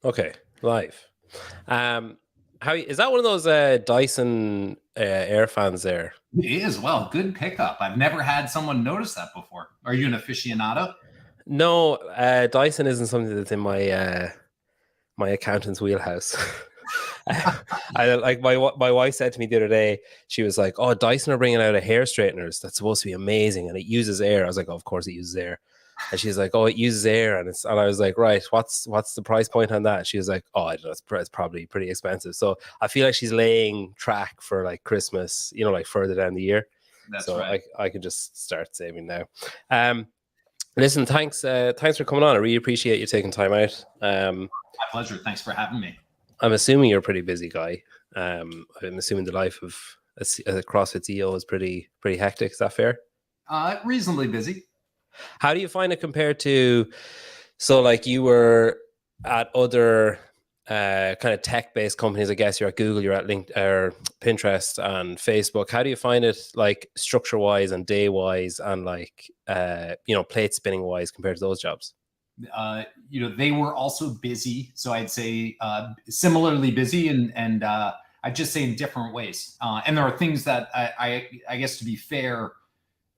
Okay, live. Um, how is that one of those Dyson air fans there? It is. Well, good pickup. I've never had someone notice that before. Are you an aficionado? No, Dyson isn't something that's in my accountant's wheelhouse. I like my wife said to me the other day. She was like, "Oh, Dyson are bringing out a hair straighteners that's supposed to be amazing, and it uses air." I was like, "Oh, of course it uses air." And she's like, "Oh, it uses air," and I was like, "Right, what's the price point on that?" She was like, "Oh, I don't know, it's probably pretty expensive." So I feel like she's laying track for like Christmas, like further down the year. That's So right. I can just start saving now. Um, Listen, thanks for coming on. I really appreciate you taking time out. My pleasure. Thanks for having me. I'm assuming you're a pretty busy guy. I'm assuming the life of a CrossFit CEO is pretty hectic. Is that fair? Reasonably busy. How do you find it compared to, so like you were at other kind of tech-based companies? I guess you're at Google, you're at or Pinterest and Facebook. How do you find it, like structure-wise and day-wise and like plate spinning-wise compared to those jobs? They were also busy. So I'd say similarly busy, and I'd just say in different ways. And there are things that I guess, to be fair,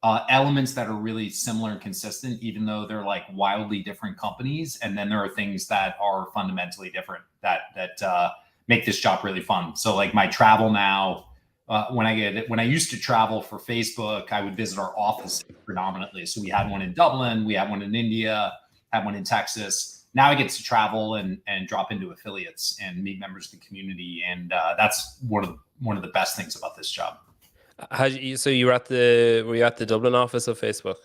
elements that are really similar and consistent, even though they're like wildly different companies. And then there are things that are fundamentally different that make this job really fun. So like my travel now, when I used to travel for Facebook, I would visit our office predominantly. So we had one in Dublin, we had one in India, had one in Texas. Now I get to travel and drop into affiliates and meet members of the community, and that's one of the best things about this job. So were you at the Dublin office of Facebook?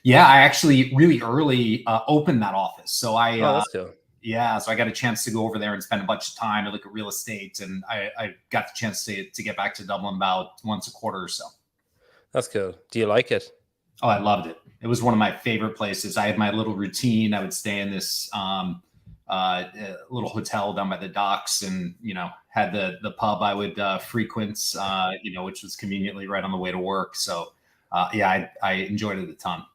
Yeah, I actually really early opened that office. So Oh, that's cool. yeah, so I got a chance to go over there and spend a bunch of time to look at real estate, and I got the chance to get back to Dublin about once a quarter or so. That's cool. Do you like it? Oh, I loved it. It was one of my favorite places. I had my little routine. I would stay in this little hotel down by the docks, and had the pub I would frequent, which was conveniently right on the way to work. So yeah, I enjoyed it a ton.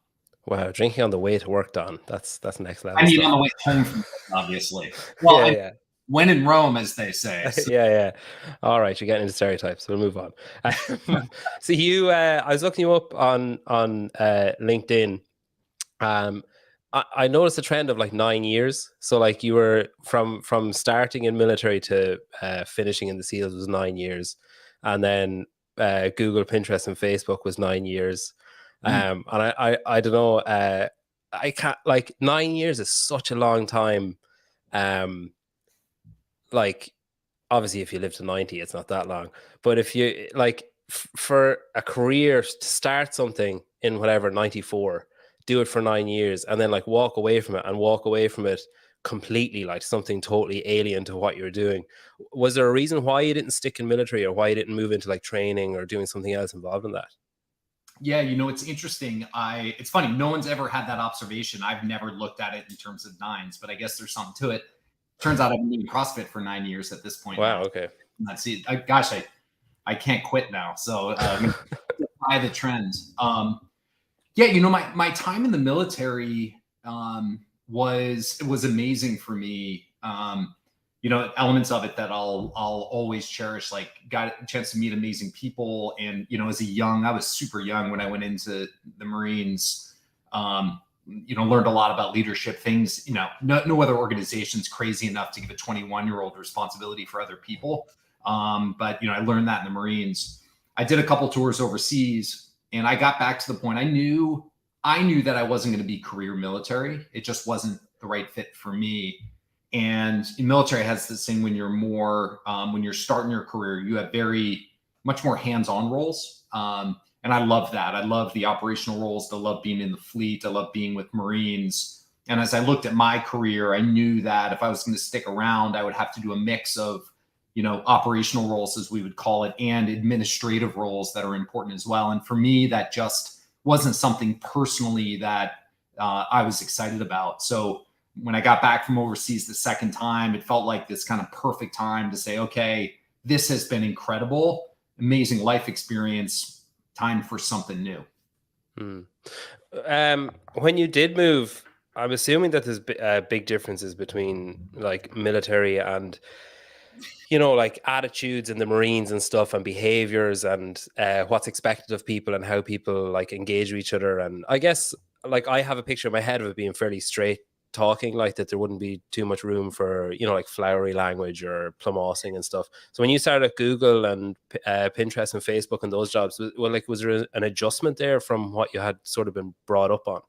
Wow, drinking on the way to work, Don. That's next I level mean, on stuff. the way home from work, obviously. Well, Yeah, yeah. when in Rome, as they say. So, Yeah, yeah. All right, you're getting into stereotypes. We'll move on. So I was looking you up on LinkedIn. Um, I noticed a trend of like 9 years. So like you were from starting in military to finishing in the SEALs was 9 years, and then Google, Pinterest, and Facebook was 9 years. And I don't know. I can't, like, 9 years is such a long time. Like, obviously, if you live to 90, it's not that long. But if you like for a career to start something in whatever 94, do it for 9 years, and then like walk away from it and walk away from it completely, like something totally alien to what you're doing. Was there a reason why you didn't stick in military, or why you didn't move into like training or doing something else involved in that? yeah, it's interesting. It's funny. No one's ever had that observation. I've never looked at it in terms of nines, but I guess there's something to it. Turns out I've been doing CrossFit for 9 years at this point now. Wow. Okay. That's it. Gosh, I can't quit now. So I'm going to defy the trend. Yeah, my time in the military was amazing for me. Elements of it that I'll always cherish, like got a chance to meet amazing people. And, I was super young when I went into the Marines. Learned a lot about leadership things. No other organization's crazy enough to give a 21-year-old responsibility for other people. But I learned that in the Marines. I did a couple tours overseas, and I got back to the point I knew that I wasn't going to be career military. It just wasn't the right fit for me. And military has this thing when when you're starting your career, you have very much more hands-on roles. And I love that. I love the operational roles. I love being in the fleet. I love being with Marines. And as I looked at my career, I knew that if I was going to stick around, I would have to do a mix of, operational roles, as we would call it, and administrative roles that are important as well. And for me, that just wasn't something personally that I was excited about. So when I got back from overseas the second time, it felt like this kind of perfect time to say, okay, this has been incredible, amazing life experience, time for something new. When you did move I'm assuming that there's big differences between like military and, you know, like attitudes in the Marines and stuff, and behaviors, and what's expected of people, and how people like engage with each other. And I guess like I have a picture in my head of it being fairly straight talking, like that there wouldn't be too much room for, you know, like flowery language or plumossing and stuff. So when you started at Google and Pinterest and Facebook and those jobs, was there an adjustment there from what you had sort of been brought up on?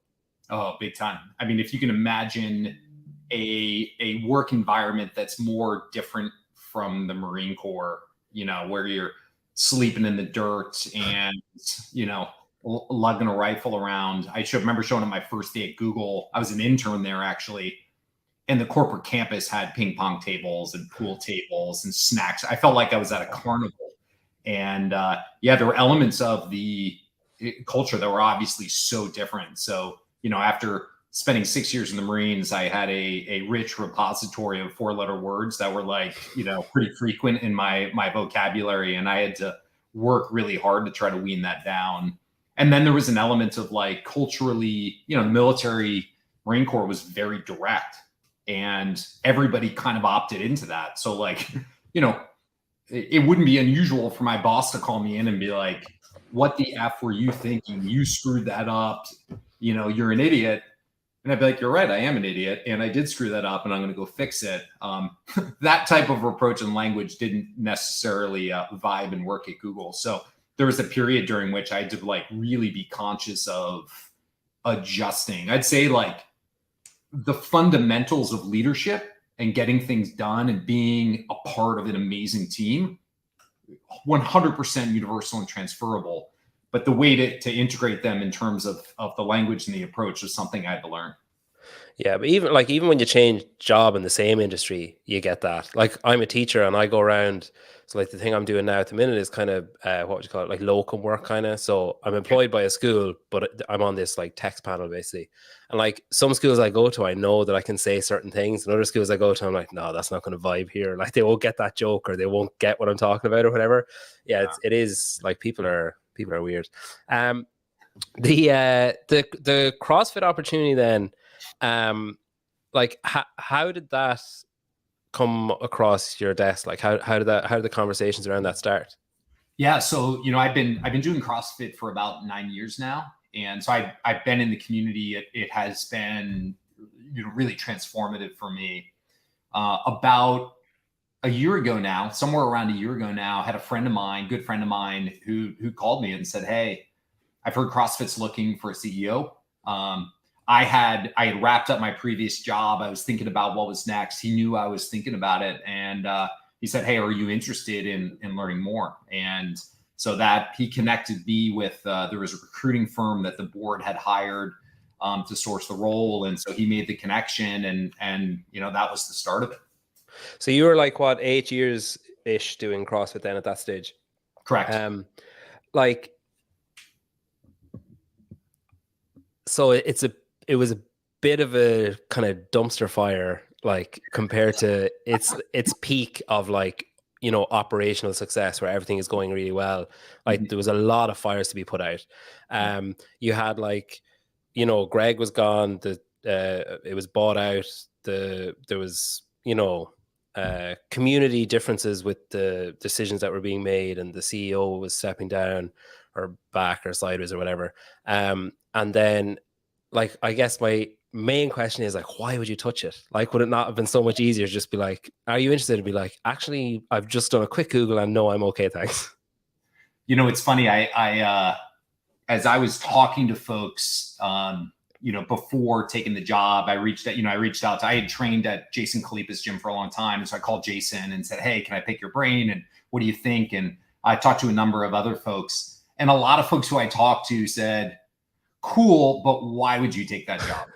Oh, big time. I mean, if you can imagine a work environment that's more different from the Marine Corps, you know, where you're sleeping in the dirt and, you know, lugging a rifle around. Remember showing up my first day at Google. I was an intern there actually. And the corporate campus had ping pong tables and pool tables and snacks. I felt like I was at a carnival. And yeah, there were elements of the culture that were obviously so different. So, you know, after spending 6 years in the Marines, I had a rich repository of 4-letter words that were like, you know, pretty frequent in my vocabulary. And I had to work really hard to try to wean that down. And then there was an element of like culturally, you know, the military Marine Corps was very direct and everybody kind of opted into that. So like, you know, it wouldn't be unusual for my boss to call me in and be like, what the F were you thinking? You screwed that up. You know, you're an idiot. And I'd be like, you're right, I am an idiot. And I did screw that up and I'm going to go fix it. That type of approach and language didn't necessarily vibe and work at Google. So there was a period during which I had to like really be conscious of adjusting. I'd say like the fundamentals of leadership and getting things done and being a part of an amazing team, 100% universal and transferable. But the way to integrate them in terms of the language and the approach is something I had to learn. Yeah, but even when you change job in the same industry, you get that. Like I'm a teacher and I go around. So like the thing I'm doing now at the minute is kind of what would you call it, like locum work kind of. So I'm employed by a school, but I'm on this like text panel basically. And like some schools I go to, I know that I can say certain things, and other schools I go to, I'm like, no, that's not going to vibe here. Like they won't get that joke, or they won't get what I'm talking about, or whatever. Yeah, it is like people are weird. The CrossFit opportunity then, like how did that come across your desk? Like how did the conversations around that start? Yeah, so you know, I've been doing CrossFit for about 9 years now, and so I've been in the community. It has been, you know, really transformative for me. About a year ago now, somewhere around a year ago now, I had a friend of mine, good friend of mine, who called me and said, "Hey, I've heard CrossFit's looking for a CEO." I had wrapped up my previous job. I was thinking about what was next. He knew I was thinking about it, and he said, "Hey, are you interested in learning more?" And so that he connected me with there was a recruiting firm that the board had hired to source the role, and so he made the connection, and you know, that was the start of it. So you were like what, 8 years ish doing CrossFit then at that stage? Correct. Like, so it was a bit of a kind of dumpster fire, like compared to its peak of like, you know, operational success where everything is going really well. Like there was a lot of fires to be put out. You had like, you know, Greg was gone. It was bought out. There was, you know, community differences with the decisions that were being made, and the CEO was stepping down or back or sideways or whatever. And then, like, I guess my main question is like, why would you touch it? Like, would it not have been so much easier to just be like, are you interested? To be like, actually, I've just done a quick Google and no, I'm okay, thanks. You know, it's funny. I as I was talking to folks, you know, before taking the job, I reached out. I had trained at Jason Khalipa's gym for a long time. And so I called Jason and said, "Hey, can I pick your brain? And what do you think?" And I talked to a number of other folks, and a lot of folks who I talked to said, "Cool, but why would you take that job?"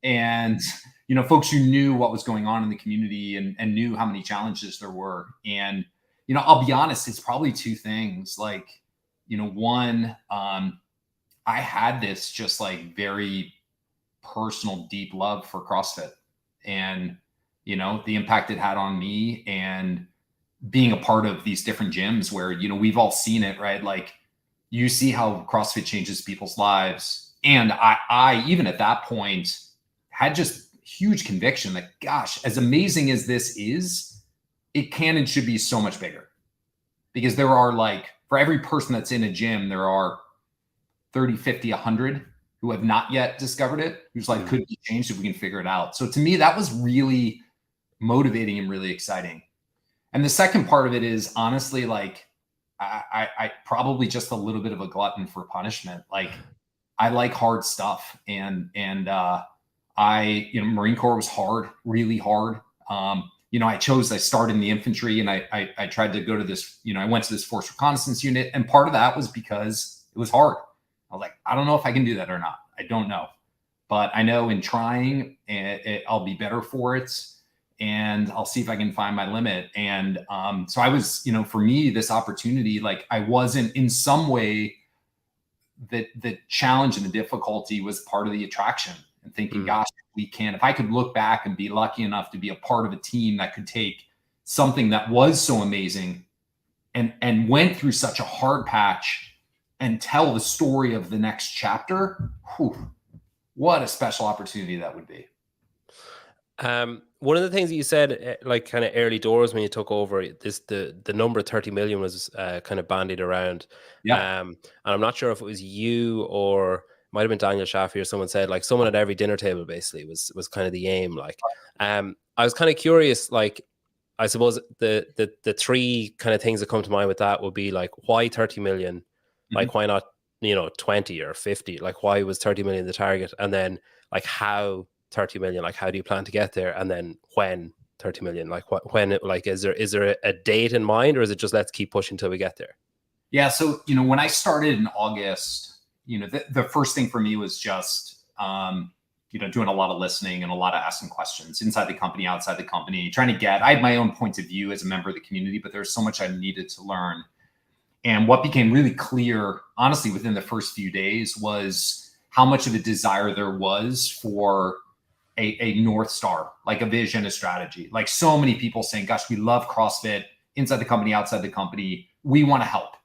And, you know, folks who knew what was going on in the community and knew how many challenges there were. And, you know, I'll be honest, it's probably two things. Like, you know, one, I had this just like very personal, deep love for CrossFit, and, you know, the impact it had on me, and being a part of these different gyms where, you know, we've all seen it, right? Like you see how CrossFit changes people's lives. And I even at that point had just huge conviction that, gosh, as amazing as this is, it can and should be so much bigger. Because there are, like, for every person that's in a gym, there are 30, 50, 100 who have not yet discovered it, who's like, could be changed if we can figure it out. So to me, that was really motivating and really exciting. And the second part of it is, honestly, like, I probably just a little bit of a glutton for punishment. Like, I like hard stuff. And Marine Corps was hard, really hard. I started in the infantry, and I tried to go to this, I went to this force reconnaissance unit. And part of that was because it was hard. I was like, I don't know if I can do that or not. I don't know. But I know in trying, I'll be better for it. And I'll see if I can find my limit. And so I was, for me, this opportunity, like, I wasn't, in some way, that the challenge and the difficulty was part of the attraction, and thinking, gosh, we can, if I could look back and be lucky enough to be a part of a team that could take something that was so amazing and went through such a hard patch and tell the story of the next chapter, what a special opportunity that would be. One of the things that you said, like, kind of early doors when you took over, the number 30 million was kind of bandied around. Yeah. And I'm not sure if it was you or might have been Daniel Shafi or someone said, like, someone at every dinner table basically was kind of the aim. Like, I was kind of curious, like, I suppose the three kind of things that come to mind with that would be, like, why 30 million? Like, why not, 20 or 50? Like, why was 30 million the target? And then, like, how 30 million, like, how do you plan to get there? And then when 30 million, like, is there a date in mind, or is it just let's keep pushing till we get there? Yeah. So, when I started in August, the first thing for me was just, doing a lot of listening and a lot of asking questions inside the company, outside the company, I had my own point of view as a member of the community, but there's so much I needed to learn. And what became really clear, honestly, within the first few days, was how much of a desire there was for a North Star, like a vision, a strategy. Like, so many people saying, gosh, we love CrossFit, inside the company, outside the company. We want to help.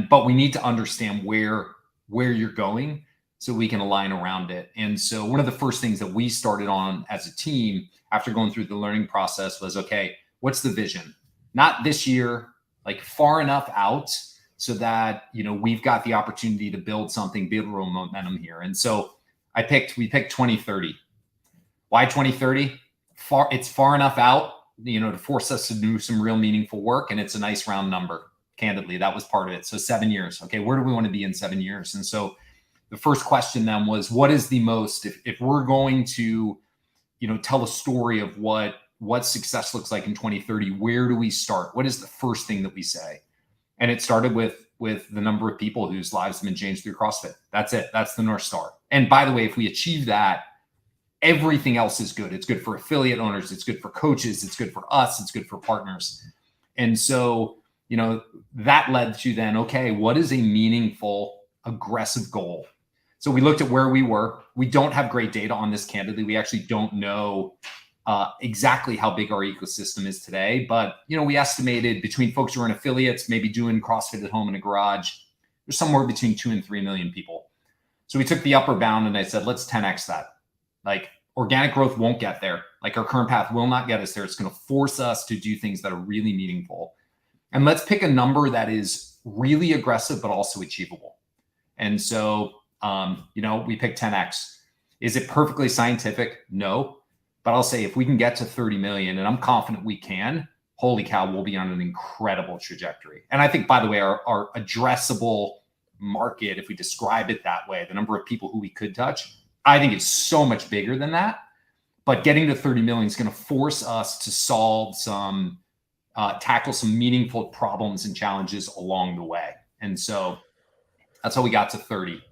But we need to understand where you're going so we can align around it. And so one of the first things that we started on as a team after going through the learning process was, okay, what's the vision? Not this year, like, far enough out so that, we've got the opportunity to build something, build real momentum here. And so we picked 2030. Why 2030? It's far enough out, to force us to do some real meaningful work. And it's a nice round number. Candidly, that was part of it. So 7 years. Okay, where do we want to be in 7 years? And so the first question then was, what is the most, if we're going to, tell a story of what success looks like in 2030, where do we start? What is the first thing that we say? And it started with the number of people whose lives have been changed through CrossFit. That's it. That's the North Star. And by the way, if we achieve that, everything else is good. It's good for affiliate owners. It's good for coaches. It's good for us. It's good for partners. And so, that led to then, okay, what is a meaningful, aggressive goal? So we looked at where we were. We don't have great data on this, candidly. We actually don't know exactly how big our ecosystem is today. But, we estimated between folks who are in affiliates, maybe doing CrossFit at home in a garage, there's somewhere between 2 and 3 million people. So we took the upper bound and I said, let's 10x that. Like, organic growth won't get there. Like, our current path will not get us there. It's going to force us to do things that are really meaningful. And let's pick a number that is really aggressive, but also achievable. And so, we picked 10x. Is it perfectly scientific? No. But I'll say, if we can get to 30 million, and I'm confident we can, holy cow, we'll be on an incredible trajectory. And I think, by the way, our addressable market, if we describe it that way, the number of people who we could touch, I think it's so much bigger than that. But getting to 30 million is going to force us to solve tackle some meaningful problems and challenges along the way. And so that's how we got to 30.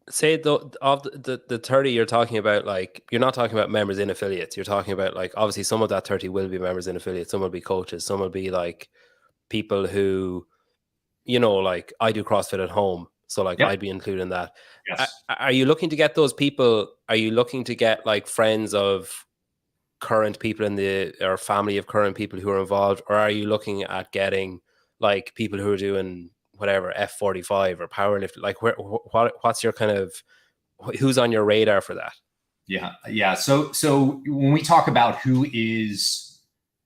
Say of the 30 you're talking about, like, you're not talking about members in affiliates. You're talking about, like, obviously some of that 30 will be members in affiliates. Some will be coaches. Some will be, like, people who, like, I do CrossFit at home. So, like, yep, I'd be included in that. Yes. Are you looking to get those people? Are you looking to get, like, friends of current people or family of current people who are involved? Or are you looking at getting, like, people who are doing whatever F45 or powerlift? Like, what's your kind of who's on your radar for that? Yeah. So when we talk about who is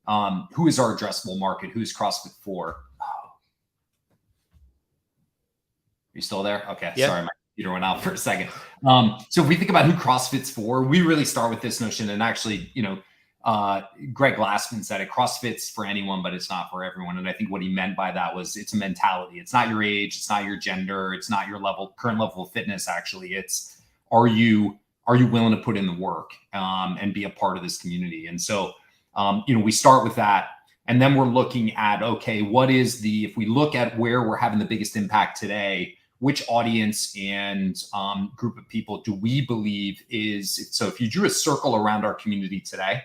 our addressable market, who's CrossFit for? Are you still there? Okay. Yeah. Sorry, my computer went out for a second. So if we think about who CrossFit's for, we really start with this notion. And actually, Greg Glassman said it, CrossFit's for anyone, but it's not for everyone. And I think what he meant by that was it's a mentality. It's not your age. It's not your gender. It's not your current level of fitness. Actually, it's, are you willing to put in the work and be a part of this community? And so, we start with that. And then we're looking at, okay, if we look at where we're having the biggest impact today, which audience and group of people do we believe so if you drew a circle around our community today,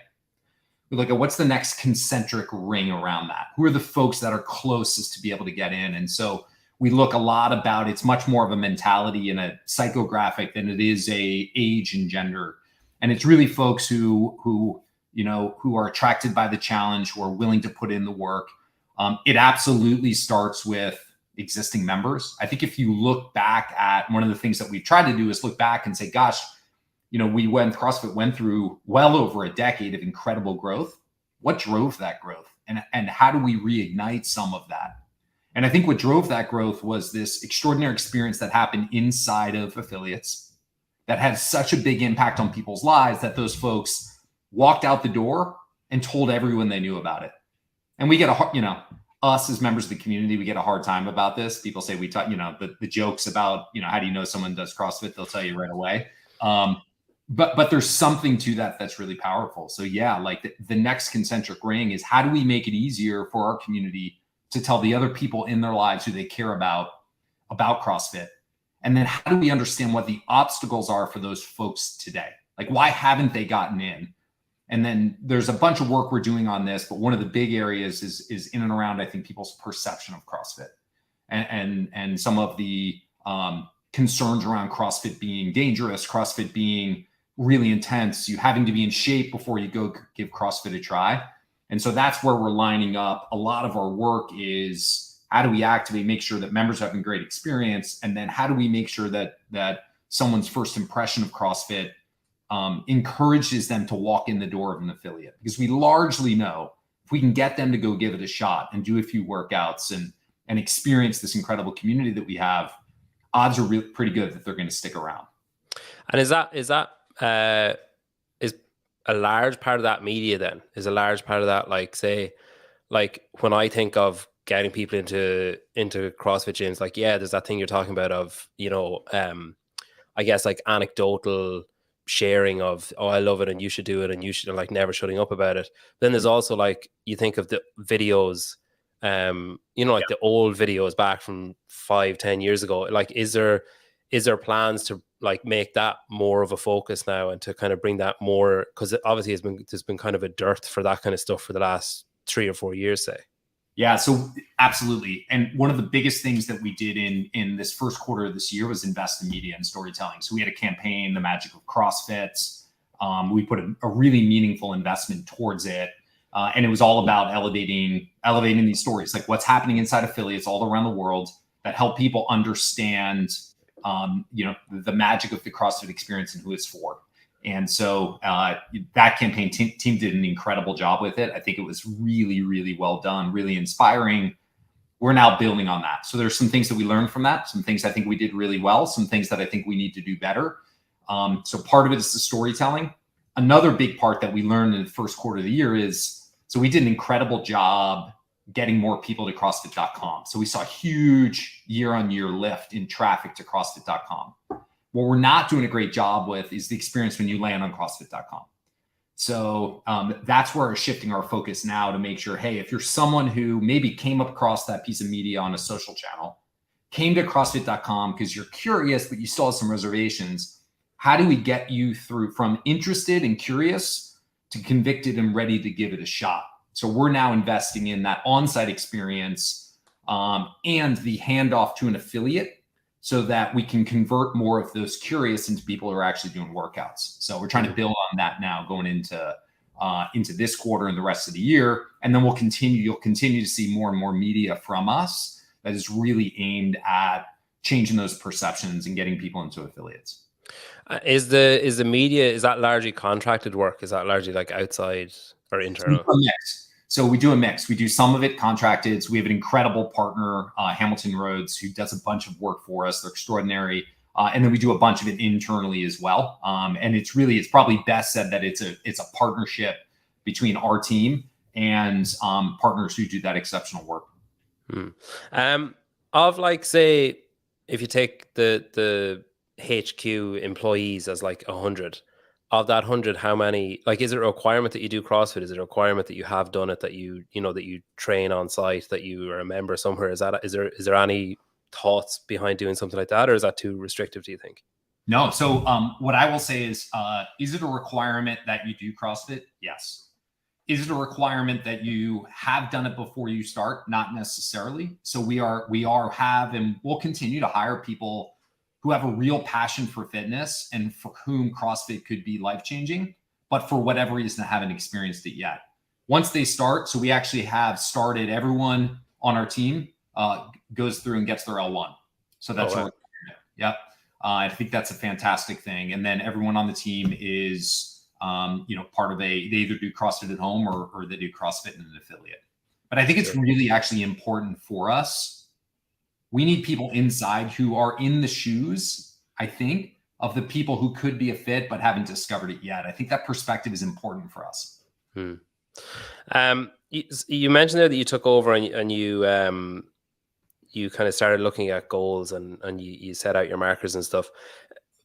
we look at what's the next concentric ring around that. Who are the folks that are closest to be able to get in? And so we look a lot about, it's much more of a mentality and a psychographic than it is a age and gender. And it's really folks who are attracted by the challenge, who are willing to put in the work. It absolutely starts with existing members. I think if you look back at one of the things that we've tried to do is look back and say, gosh, CrossFit went through well over a decade of incredible growth. What drove that growth? And how do we reignite some of that? And I think what drove that growth was this extraordinary experience that happened inside of affiliates that had such a big impact on people's lives that those folks walked out the door and told everyone they knew about it. And we get us as members of the community, we get a hard time about this. People say the jokes about, how do you know someone does CrossFit? They'll tell you right away. But there's something to that that's really powerful. So yeah, like the next concentric ring is, how do we make it easier for our community to tell the other people in their lives who they care about CrossFit? And then how do we understand what the obstacles are for those folks today? Like, why haven't they gotten in? And then there's a bunch of work we're doing on this, but one of the big areas is in and around, I think, people's perception of CrossFit and some of the concerns around CrossFit being dangerous, CrossFit being really intense, you having to be in shape before you go give CrossFit a try. And so that's where we're lining up. A lot of our work is, how do we activate, make sure that members are having great experience? And then how do we make sure that someone's first impression of CrossFit encourages them to walk in the door of an affiliate? Because we largely know if we can get them to go give it a shot and do a few workouts and experience this incredible community that we have, odds are pretty good that they're going to stick around. And is a large part of that media then? Is a large part of that, like, say, like when I think of getting people into CrossFit gyms, like, yeah, there's that thing you're talking about of, I guess like anecdotal sharing of, oh, I love it and you should do it and you should, like, never shutting up about it. Then there's also, like, you think of the videos, like the old videos back from 5-10 years ago. Like, is there plans to, like, make that more of a focus now and to kind of bring that more, because obviously there's been kind of a dearth for that kind of stuff for the last 3 or 4 years, say? Yeah, so absolutely. And one of the biggest things that we did in this first quarter of this year was invest in media and storytelling. So we had a campaign, The Magic of CrossFit. We put a really meaningful investment towards it. And it was all about elevating these stories, like what's happening inside affiliates all around the world that help people understand, the magic of the CrossFit experience and who it's for. And so that campaign team did an incredible job with it. I think it was really, really well done, really inspiring. We're now building on that. So there's some things that we learned from that, some things I think we did really well, some things that I think we need to do better. So part of it is the storytelling. Another big part that we learned in the first quarter of the year is, so we did an incredible job getting more people to CrossFit.com. So we saw a huge year-on-year lift in traffic to CrossFit.com. What we're not doing a great job with is the experience when you land on CrossFit.com. So that's where we're shifting our focus now to make sure, hey, if you're someone who maybe came across that piece of media on a social channel, came to CrossFit.com because you're curious, but you still have some reservations, how do we get you through from interested and curious to convicted and ready to give it a shot? So we're now investing in that on-site experience and the handoff to an affiliate, so that we can convert more of those curious into people who are actually doing workouts. So we're trying to build on that now going into this quarter and the rest of the year. And then you'll continue to see more and more media from us that is really aimed at changing those perceptions and getting people into affiliates. Is the media, is that largely contracted work? Is that largely like outside or So we do internal? a mix. So we do a mix. We do some of it contracted. So we have an incredible partner, Hamilton Roads, who does a bunch of work for us. They're extraordinary. And then we do a bunch of it internally as well. And it's probably best said that it's a partnership between our team and partners who do that exceptional work. Of like, say, if you take the HQ employees as like 100, of that 100, how many, like, is it a requirement that you do CrossFit? Is it a requirement that you have done it, that you know, that you train on site, that you are a member somewhere? Is there any thoughts behind doing something like that, or is that too restrictive, do you think? No. So what I will say is it a requirement that you do CrossFit? Yes. Is it a requirement that you have done it before you start? Not necessarily. So we have and we'll continue to hire people who have a real passion for fitness and for whom CrossFit could be life-changing, but for whatever reason haven't experienced it yet. Once they start, so we actually have started, everyone on our team goes through and gets their L1. So that's a requirement. Yep. I think that's a fantastic thing. And then everyone on the team is part of they either do CrossFit at home or they do CrossFit in an affiliate. But I think it's really actually important for us. We need people inside who are in the shoes, I think, of the people who could be a fit but haven't discovered it yet. I think that perspective is important for us. You mentioned there that you took over and you kind of started looking at goals and you set out your markers and stuff.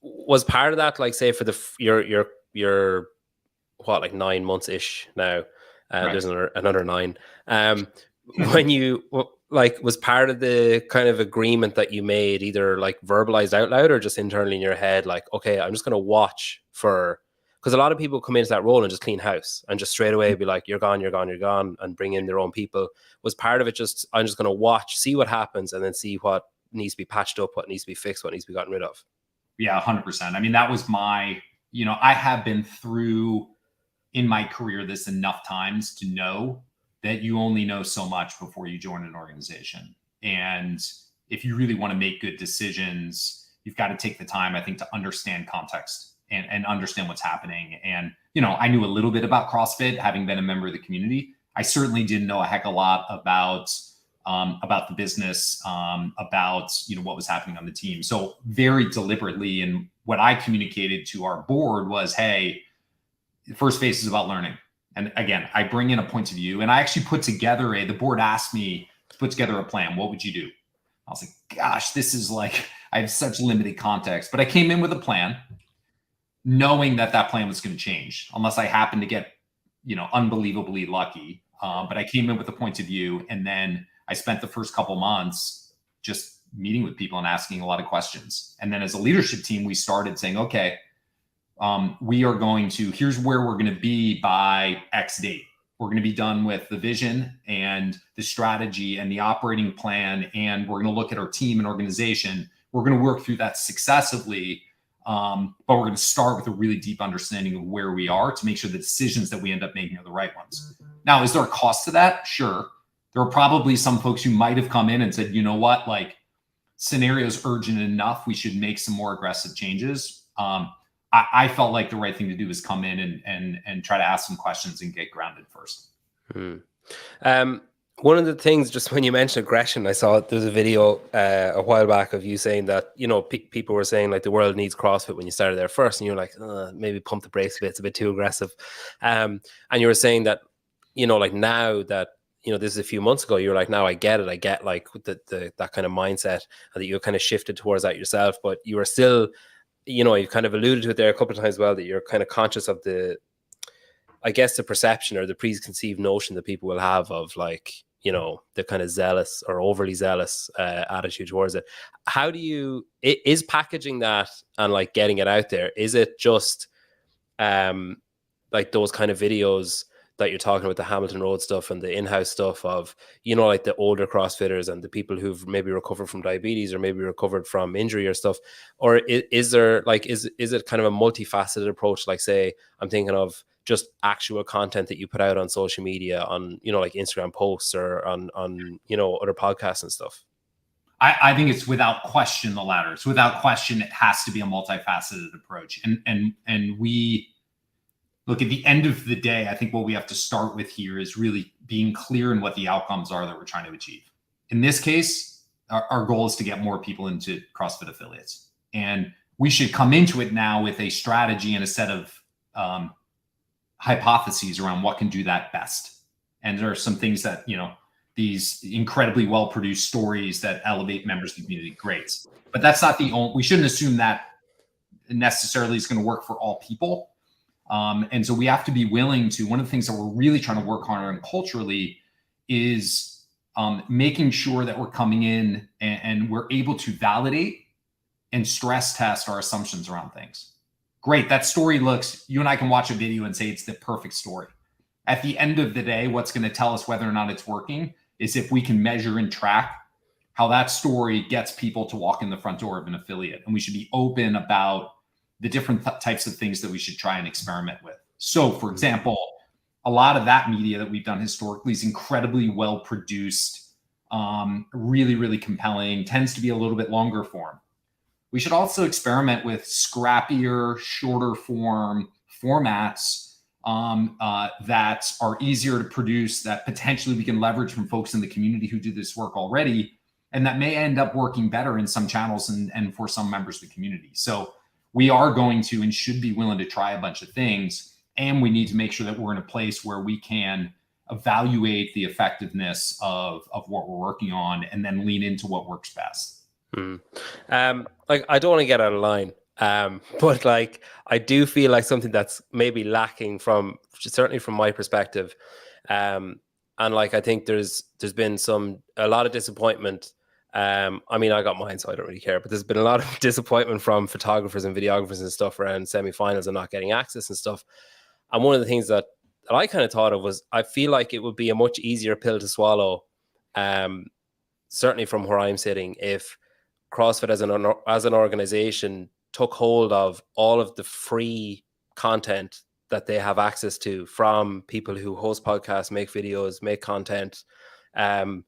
Was part of that, like, say, for your what, like 9 months ish now? Right. There's another 9. When you like, was part of the kind of agreement that you made either like verbalized out loud or just internally in your head, like, okay, I'm just going to watch for, because a lot of people come into that role and just clean house and just straight away be like, you're gone, and bring in their own people. Was part of it just, I'm just going to watch, see what happens, and then see what needs to be patched up, what needs to be fixed, what needs to be gotten rid of? Yeah, 100%. I mean, that was I have been through in my career this enough times to know that you only know so much before you join an organization. And if you really want to make good decisions, you've got to take the time, I think, to understand context and understand what's happening. And, I knew a little bit about CrossFit, having been a member of the community. I certainly didn't know a heck of a lot about the business, about, what was happening on the team. So very deliberately, and what I communicated to our board was, hey, the first phase is about learning. And again, I bring in a point of view, and I actually put together the board asked me to put together a plan. What would you do? I was like, gosh, this is like, I have such limited context, but I came in with a plan knowing that plan was going to change unless I happened to get, unbelievably lucky. But I came in with a point of view, and then I spent the first couple months just meeting with people and asking a lot of questions. And then as a leadership team, we started saying, okay, we are going to, here's where we're going to be by X date. We're going to be done with the vision and the strategy and the operating plan. And we're going to look at our team and organization. We're going to work through that successively. But we're going to start with a really deep understanding of where we are to make sure the decisions that we end up making are the right ones. Now, is there a cost to that? Sure. There are probably some folks who might have come in and said, you know what, like, scenario's urgent enough, we should make some more aggressive changes. I felt like the right thing to do is come in and try to ask some questions and get grounded first. One of the things, just when you mentioned aggression, I saw there's a video a while back of you saying that, people were saying like the world needs CrossFit when you started there first, and you're like, maybe pump the brakes a bit, it's a bit too aggressive. And you were saying that, like now that, this is a few months ago, you're like, now I get it. I get like that kind of mindset, and that you kind of shifted towards that yourself, but you were still, you've kind of alluded to it there a couple of times as well, that you're kind of conscious of the perception or the preconceived notion that people will have of, like, the kind of zealous or overly zealous attitude towards it. How do you, is packaging that and like getting it out there, is it just like those kind of videos that you're talking about, the Hamilton Road stuff and the in-house stuff of, like the older CrossFitters and the people who've maybe recovered from diabetes or maybe recovered from injury or stuff? Or is there like, is it kind of a multifaceted approach? Like, say, I'm thinking of just actual content that you put out on social media, on, like Instagram posts or on, other podcasts and stuff. I think it's without question the latter. It's without question, it has to be a multifaceted approach. And we look, at the end of the day, I think what we have to start with here is really being clear in what the outcomes are that we're trying to achieve. In this case, our goal is to get more people into CrossFit affiliates. And we should come into it now with a strategy and a set of hypotheses around what can do that best. And there are some things that, these incredibly well-produced stories that elevate members of the community, great. But that's not the only, we shouldn't assume that necessarily is going to work for all people. And so we have to be willing to, one of the things that we're really trying to work on culturally is making sure that we're coming in and we're able to validate and stress test our assumptions around things. Great, that story looks, you and I can watch a video and say it's the perfect story. At the end of the day, what's going to tell us whether or not it's working is if we can measure and track how that story gets people to walk in the front door of an affiliate. And we should be open about the different types of things that we should try and experiment with. So, for example, a lot of that media that we've done historically is incredibly well produced, really, really compelling, tends to be a little bit longer form. We should also experiment with scrappier, shorter form formats that are easier to produce, that potentially we can leverage from folks in the community who do this work already, and that may end up working better in some channels and for some members of the community. So we are going to and should be willing to try a bunch of things, and we need to make sure that we're in a place where we can evaluate the effectiveness of what we're working on and then lean into what works best. Like, I don't want to get out of line, but like, I do feel like something that's maybe lacking certainly from my perspective. And like, I think there's been a lot of disappointment. I mean, I got mine, so I don't really care, but there's been a lot of disappointment from photographers and videographers and stuff around semifinals and not getting access and stuff. And one of the things that I kind of thought of was, I feel like it would be a much easier pill to swallow, certainly from where I'm sitting, if CrossFit as an organization took hold of all of the free content that they have access to from people who host podcasts, make videos, make content, and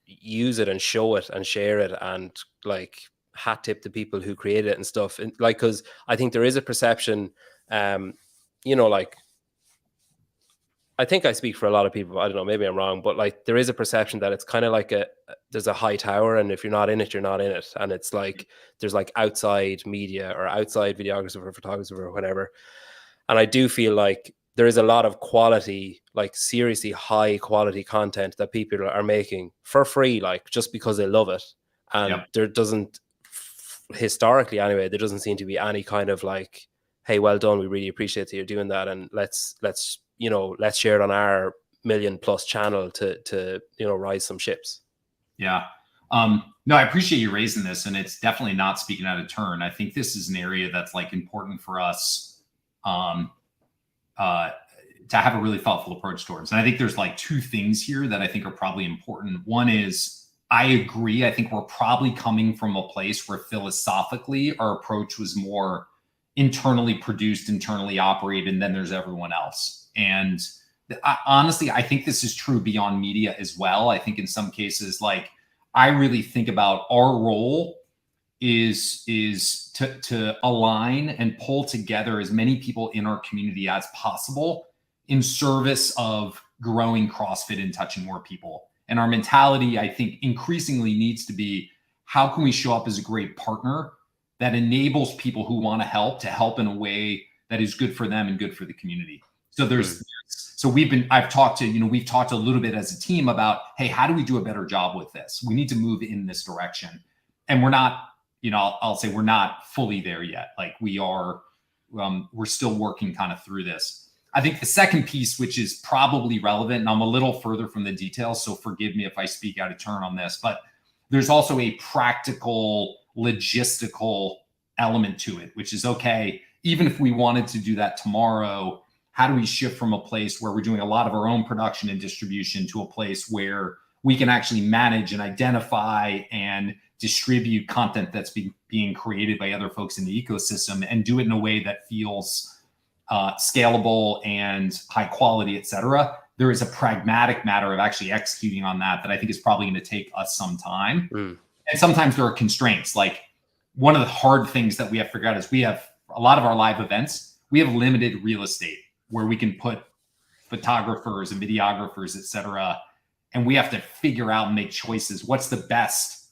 use it and show it and share it, and like hat tip the people who created it and stuff. And like, because I think there is a perception, like, I think I speak for a lot of people, I don't know, maybe I'm wrong, but like, there is a perception that it's kind of like there's a high tower, and if you're not in it, you're not in it. And it's like, there's like outside media or outside videographer or photographer or whatever. And I do feel like there is a lot of quality, like seriously high quality content that people are making for free, like just because they love it. And there doesn't, historically anyway, there doesn't seem to be any kind of like, hey, well done, we really appreciate that you're doing that, and let's share it on our 1 million+ channel to rise some ships. Yeah. No, I appreciate you raising this, and it's definitely not speaking out of turn. I think this is an area that's like important for us to have a really thoughtful approach towards. And I think there's like two things here that I think are probably important. One is, I agree. I think we're probably coming from a place where philosophically our approach was more internally produced, internally operated, and then there's everyone else. And honestly, I think this is true beyond media as well. I think in some cases, like, I really think about our role is to align and pull together as many people in our community as possible in service of growing CrossFit and touching more people. And our mentality, I think, increasingly needs to be, how can we show up as a great partner that enables people who want to help in a way that is good for them and good for the community. So we've talked a little bit as a team about, hey, how do we do a better job with this? We need to move in this direction. And we're not, I'll say we're not fully there yet. Like, we are, we're still working kind of through this. I think the second piece, which is probably relevant, and I'm a little further from the details, so forgive me if I speak out of turn on this, but there's also a practical, logistical element to it, which is, okay, even if we wanted to do that tomorrow, how do we shift from a place where we're doing a lot of our own production and distribution to a place where we can actually manage and identify and distribute content that's being created by other folks in the ecosystem, and do it in a way that feels scalable and high quality, et cetera? there is a pragmatic matter of actually executing on that I think is probably going to take us some time. And sometimes there are constraints. Like one of the hard things that we have to figure out is we have a lot of our live events, we have limited real estate where we can put photographers and videographers, et cetera. And we have to figure out and make choices. What's the best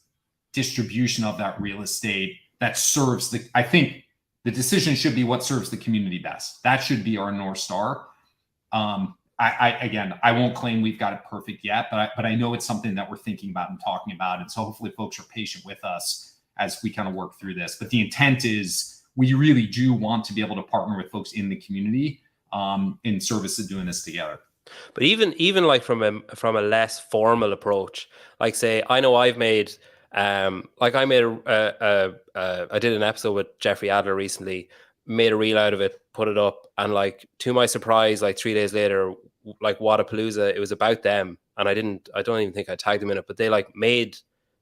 distribution of that real estate that serves I think the decision should be what serves the community best. That should be our North Star. I won't claim we've got it perfect yet, but I know it's something that we're thinking about and talking about. And so hopefully folks are patient with us as we kind of work through this. But the intent is we really do want to be able to partner with folks in the community in service of doing this together. But even like from a less formal approach, like say, I know I've made like I made I did an episode with Jeffrey Adler recently, made a reel out of it, put it up, and like to my surprise, like 3 days later, like Wadapalooza, it was about them, and I don't even think I tagged them in it, but they like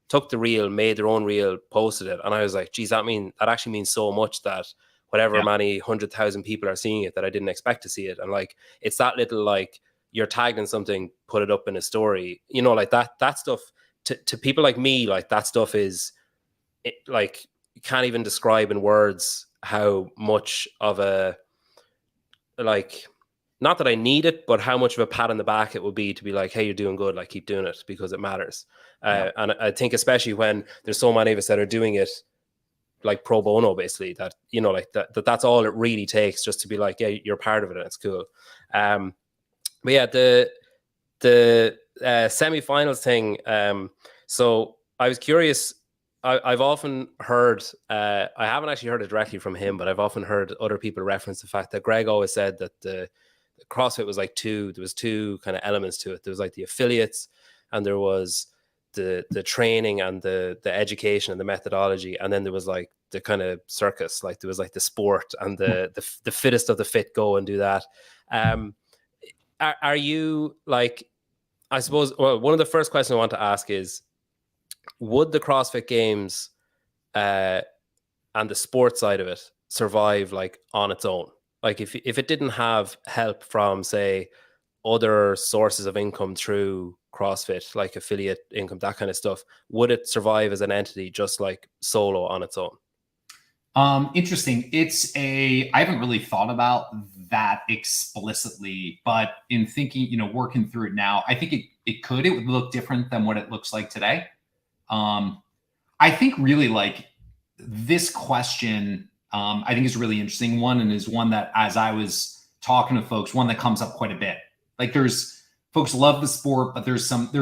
took the reel, made their own reel, posted it, and I was like, geez, that actually means so much that whatever many 100,000 people are seeing it that I didn't expect to see it. And like it's that little, like, you're tagged in something, put it up in a story, you know, like that stuff to people like me, like that stuff is like, you can't even describe in words how much of a, like, not that I need it, but how much of a pat on the back it would be to be like, hey, you're doing good, like keep doing it because it matters. And I think especially when there's so many of us that are doing it like pro bono, basically, that, you know, like that's all it really takes, just to be like, yeah, you're part of it and it's cool. But yeah, the semi-finals thing. So I was curious. I've often heard, I haven't actually heard it directly from him, but I've often heard other people reference the fact that Greg always said that the CrossFit was like there was two kind of elements to it. There was like the affiliates, and there was the training and the education and the methodology, and then there was like the kind of circus, like there was like the sport and the fittest of the fit go and do that. Are you like, I suppose, well, one of the first questions I want to ask is, would the CrossFit Games and the sports side of it survive like on its own? Like if it didn't have help from, say, other sources of income through CrossFit, like affiliate income, that kind of stuff, would it survive as an entity just like solo on its own? Interesting. I haven't really thought about that explicitly, but in thinking, you know, working through it now, I think it would look different than what it looks like today. I think really like this question, I think is a really interesting one, and is one that, as I was talking to folks, one that comes up quite a bit. Like folks love the sport, but there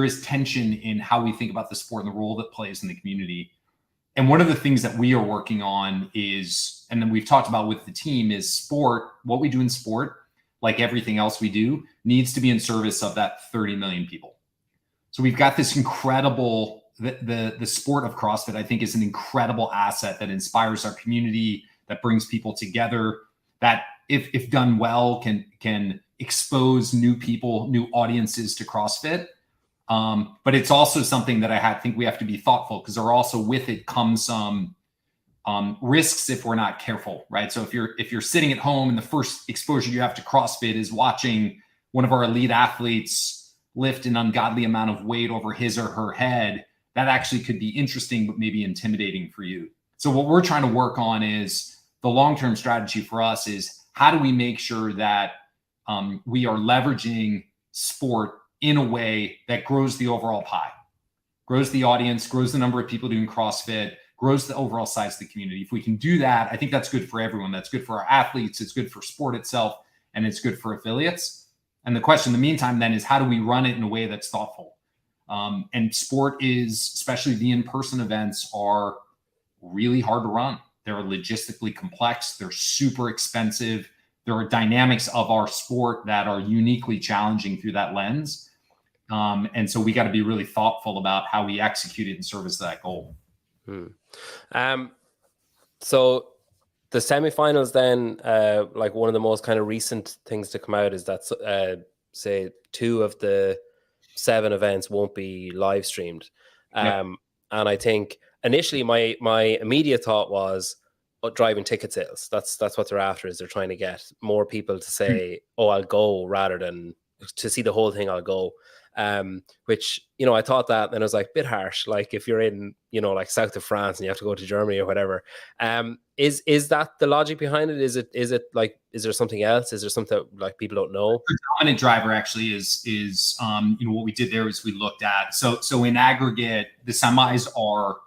is tension in how we think about the sport and the role that it plays in the community. And one of the things that we are working on is, and then we've talked about with the team, is sport. What we do in sport, like everything else we do, needs to be in service of that 30 million people. So we've got this incredible, the sport of CrossFit, I think, is an incredible asset that inspires our community, that brings people together, that if done well can expose new people, new audiences to CrossFit. But it's also something that I think we have to be thoughtful, because there are also with it comes some risks if we're not careful, right? So if you're sitting at home and the first exposure you have to CrossFit is watching one of our elite athletes lift an ungodly amount of weight over his or her head, that actually could be interesting, but maybe intimidating for you. So what we're trying to work on is, the long-term strategy for us is, how do we make sure that we are leveraging sport in a way that grows the overall pie, grows the audience, grows the number of people doing CrossFit, grows the overall size of the community. If we can do that, I think that's good for everyone. That's good for our athletes. It's good for sport itself, and it's good for affiliates. And the question in the meantime then is, how do we run it in a way that's thoughtful? And sport is, especially the in-person events, are really hard to run. They're logistically complex. They're super expensive. There are dynamics of our sport that are uniquely challenging through that lens. And so we got to be really thoughtful about how we execute it in service of that goal. So the semifinals then, like one of the most kind of recent things to come out is that, say, 2 of the 7 events won't be live streamed. And I think initially my immediate thought was driving ticket sales. That's what they're after, is they're trying to get more people to say, oh, I'll go, rather than to see the whole thing all go. Which, you know, I thought that, and I was like, bit harsh. Like if you're in, you know, like south of France and you have to go to Germany or whatever. Is that the logic behind it? Is it like, is there something else? Is there something like people don't know? The dominant driver actually is you know, what we did there is we looked at, so in aggregate, the semis are,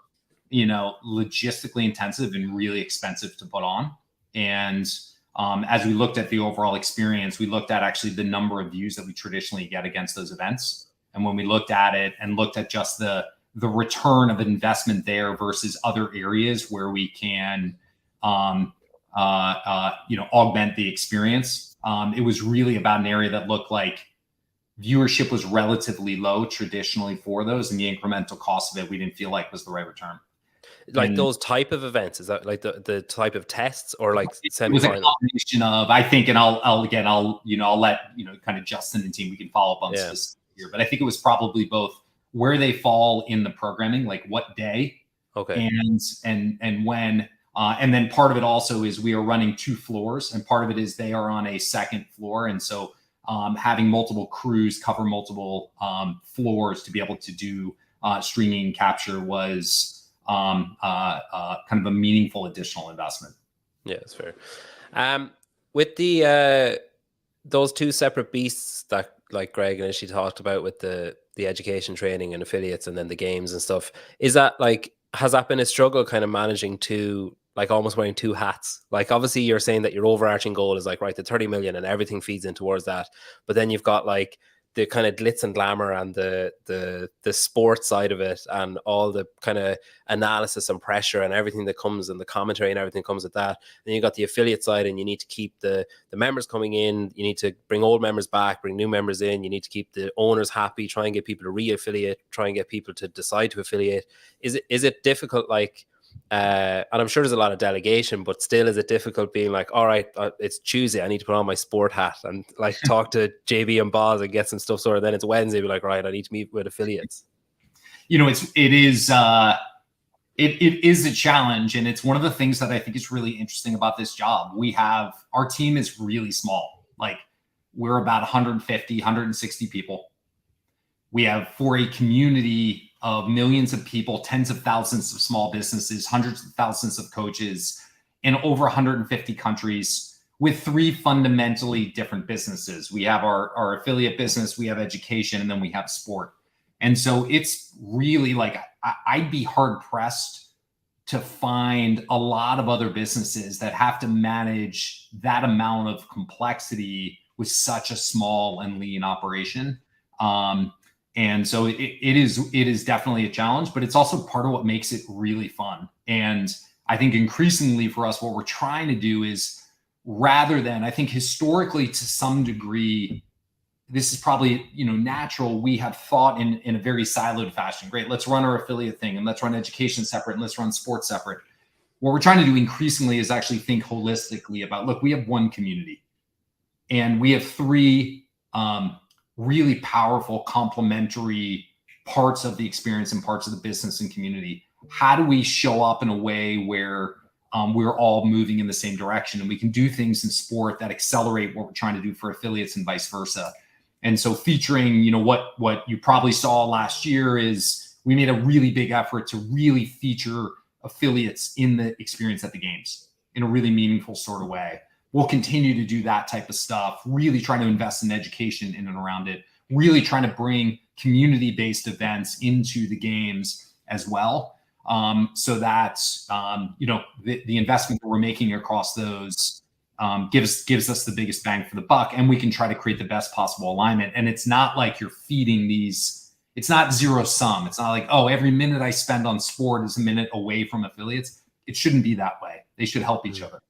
you know, logistically intensive and really expensive to put on. And as we looked at the overall experience, we looked at actually the number of views that we traditionally get against those events. And when we looked at it and looked at just the return of investment there versus other areas where we can, you know, augment the experience, it was really about an area that looked like viewership was relatively low traditionally for those, and the incremental cost of it we didn't feel like was the right return. Like and those type of events, is that like the type of tests, or like it was a combination of, I think, and I'll you know, I'll let, you know, kind of Justin and team, we can follow up on this here, but I think it was probably both where they fall in the programming, like what day, okay, and when, and then part of it also is we are running 2 floors, and part of it is they are on a second floor, and so having multiple crews cover multiple floors to be able to do streaming capture was kind of a meaningful additional investment. Yeah, that's fair. With the those 2 separate beasts that like Greg initially talked about, with the education training and affiliates and then the games and stuff, is that like, has that been a struggle kind of managing to, like, almost wearing 2 hats? Like obviously you're saying that your overarching goal is like, right, the 30 million and everything feeds in towards that, but then you've got like the kind of glitz and glamour and the sports side of it, and all the kind of analysis and pressure and everything that comes, and the commentary and everything comes with that. Then you got the affiliate side, and you need to keep the members coming in. You need to bring old members back, bring new members in. You need to keep the owners happy, try and get people to re-affiliate, try and get people to decide to affiliate. Is it difficult? Like, and I'm sure there's a lot of delegation, but still, is it difficult being like, all right, it's Tuesday, I need to put on my sport hat and like talk to JB and Boz and get some stuff sorted. Then it's Wednesday, be like, right, I need to meet with affiliates. You know, it is a challenge, and it's one of the things that I think is really interesting about this job. Our team is really small. Like, we're about 150, 160 people. We have, for a community of millions of people, tens of thousands of small businesses, hundreds of thousands of coaches in over 150 countries, with 3 fundamentally different businesses. We have our affiliate business, we have education, and then we have sport. And so it's really like, I'd be hard pressed to find a lot of other businesses that have to manage that amount of complexity with such a small and lean operation. And so it is definitely a challenge, but it's also part of what makes it really fun. And I think increasingly for us, what we're trying to do is, rather than, I think historically to some degree, this is probably, you know, natural, we have thought in a very siloed fashion. Great, let's run our affiliate thing, and let's run education separate, and let's run sports separate. What we're trying to do increasingly is actually think holistically about, look, we have one community, and we have 3 really powerful complementary parts of the experience and parts of the business and community. How do we show up in a way where we're all moving in the same direction, and we can do things in sport that accelerate what we're trying to do for affiliates and vice versa? And so featuring, you know, what you probably saw last year is we made a really big effort to really feature affiliates in the experience at the games in a really meaningful sort of way. We'll continue to do that type of stuff, really trying to invest in education in and around it, really trying to bring community-based events into the games as well. So that, you know, the investment that we're making across those gives us the biggest bang for the buck, and we can try to create the best possible alignment. And it's not like you're feeding these, it's not zero sum. It's not like, oh, every minute I spend on sport is a minute away from affiliates. It shouldn't be that way. They should help each other.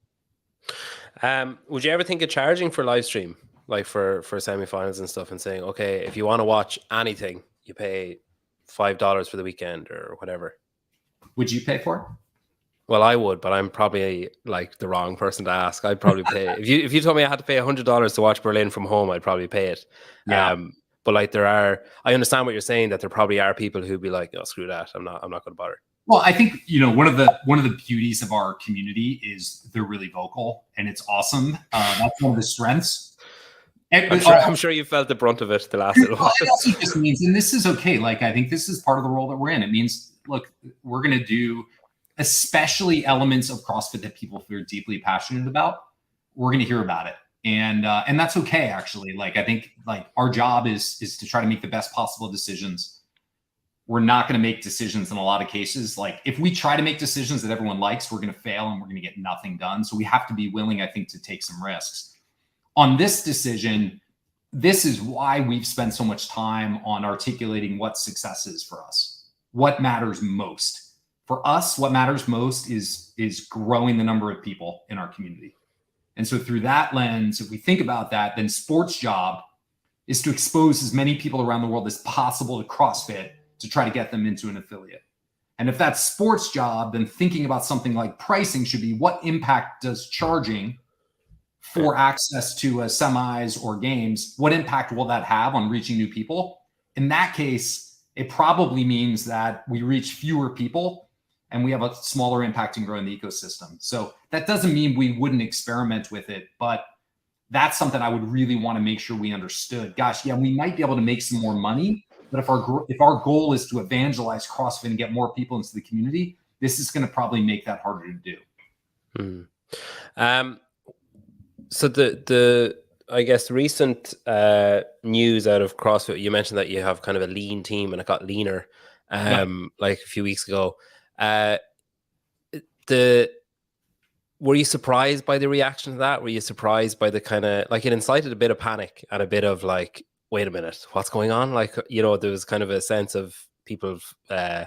Would you ever think of charging for live stream, like for semifinals and stuff, and saying, okay, if you want to watch anything, you pay $5 for the weekend or whatever? Would you pay for it? Well, I would, but I'm probably like the wrong person to ask. I'd probably pay. If you told me I had to pay $100 to watch Berlin from home, I'd probably pay it. Yeah. But like I understand what you're saying, that there probably are people who'd be like, oh, screw that. I'm not going to bother. Well, I think, you know, one of the beauties of our community is they're really vocal, and it's awesome. That's one of the strengths. I'm sure you felt the brunt of it the last little while. It also just means, and this is okay. Like, I think this is part of the role that we're in. It means, look, we're going to do, especially elements of CrossFit that people feel deeply passionate about. We're going to hear about it. And that's okay, actually. Like, I think like our job is to try to make the best possible decisions. We're not going to make decisions in a lot of cases. Like, if we try to make decisions that everyone likes, we're going to fail and we're going to get nothing done. So we have to be willing, I think, to take some risks. On this decision, this is why we've spent so much time on articulating what success is for us. What matters most. For us, what matters most is growing the number of people in our community. And so through that lens, if we think about that, then sports job is to expose as many people around the world as possible to CrossFit to try to get them into an affiliate. And if that's sports job, then thinking about something like pricing should be, what impact does charging for access to semis or games, what impact will that have on reaching new people? In that case, it probably means that we reach fewer people and we have a smaller impact in growing the ecosystem. So that doesn't mean we wouldn't experiment with it, but that's something I would really want to make sure we understood. Gosh, yeah, we might be able to make some more money, but if our goal is to evangelize CrossFit and get more people into the community, this is going to probably make that harder to do. So the I guess recent news out of CrossFit, you mentioned that you have kind of a lean team and it got leaner like a few weeks ago. Were you surprised by the reaction to that? Were you surprised by the kind of, like, it incited a bit of panic and a bit of like, wait a minute, what's going on? Like, you know, there was kind of a sense of people, I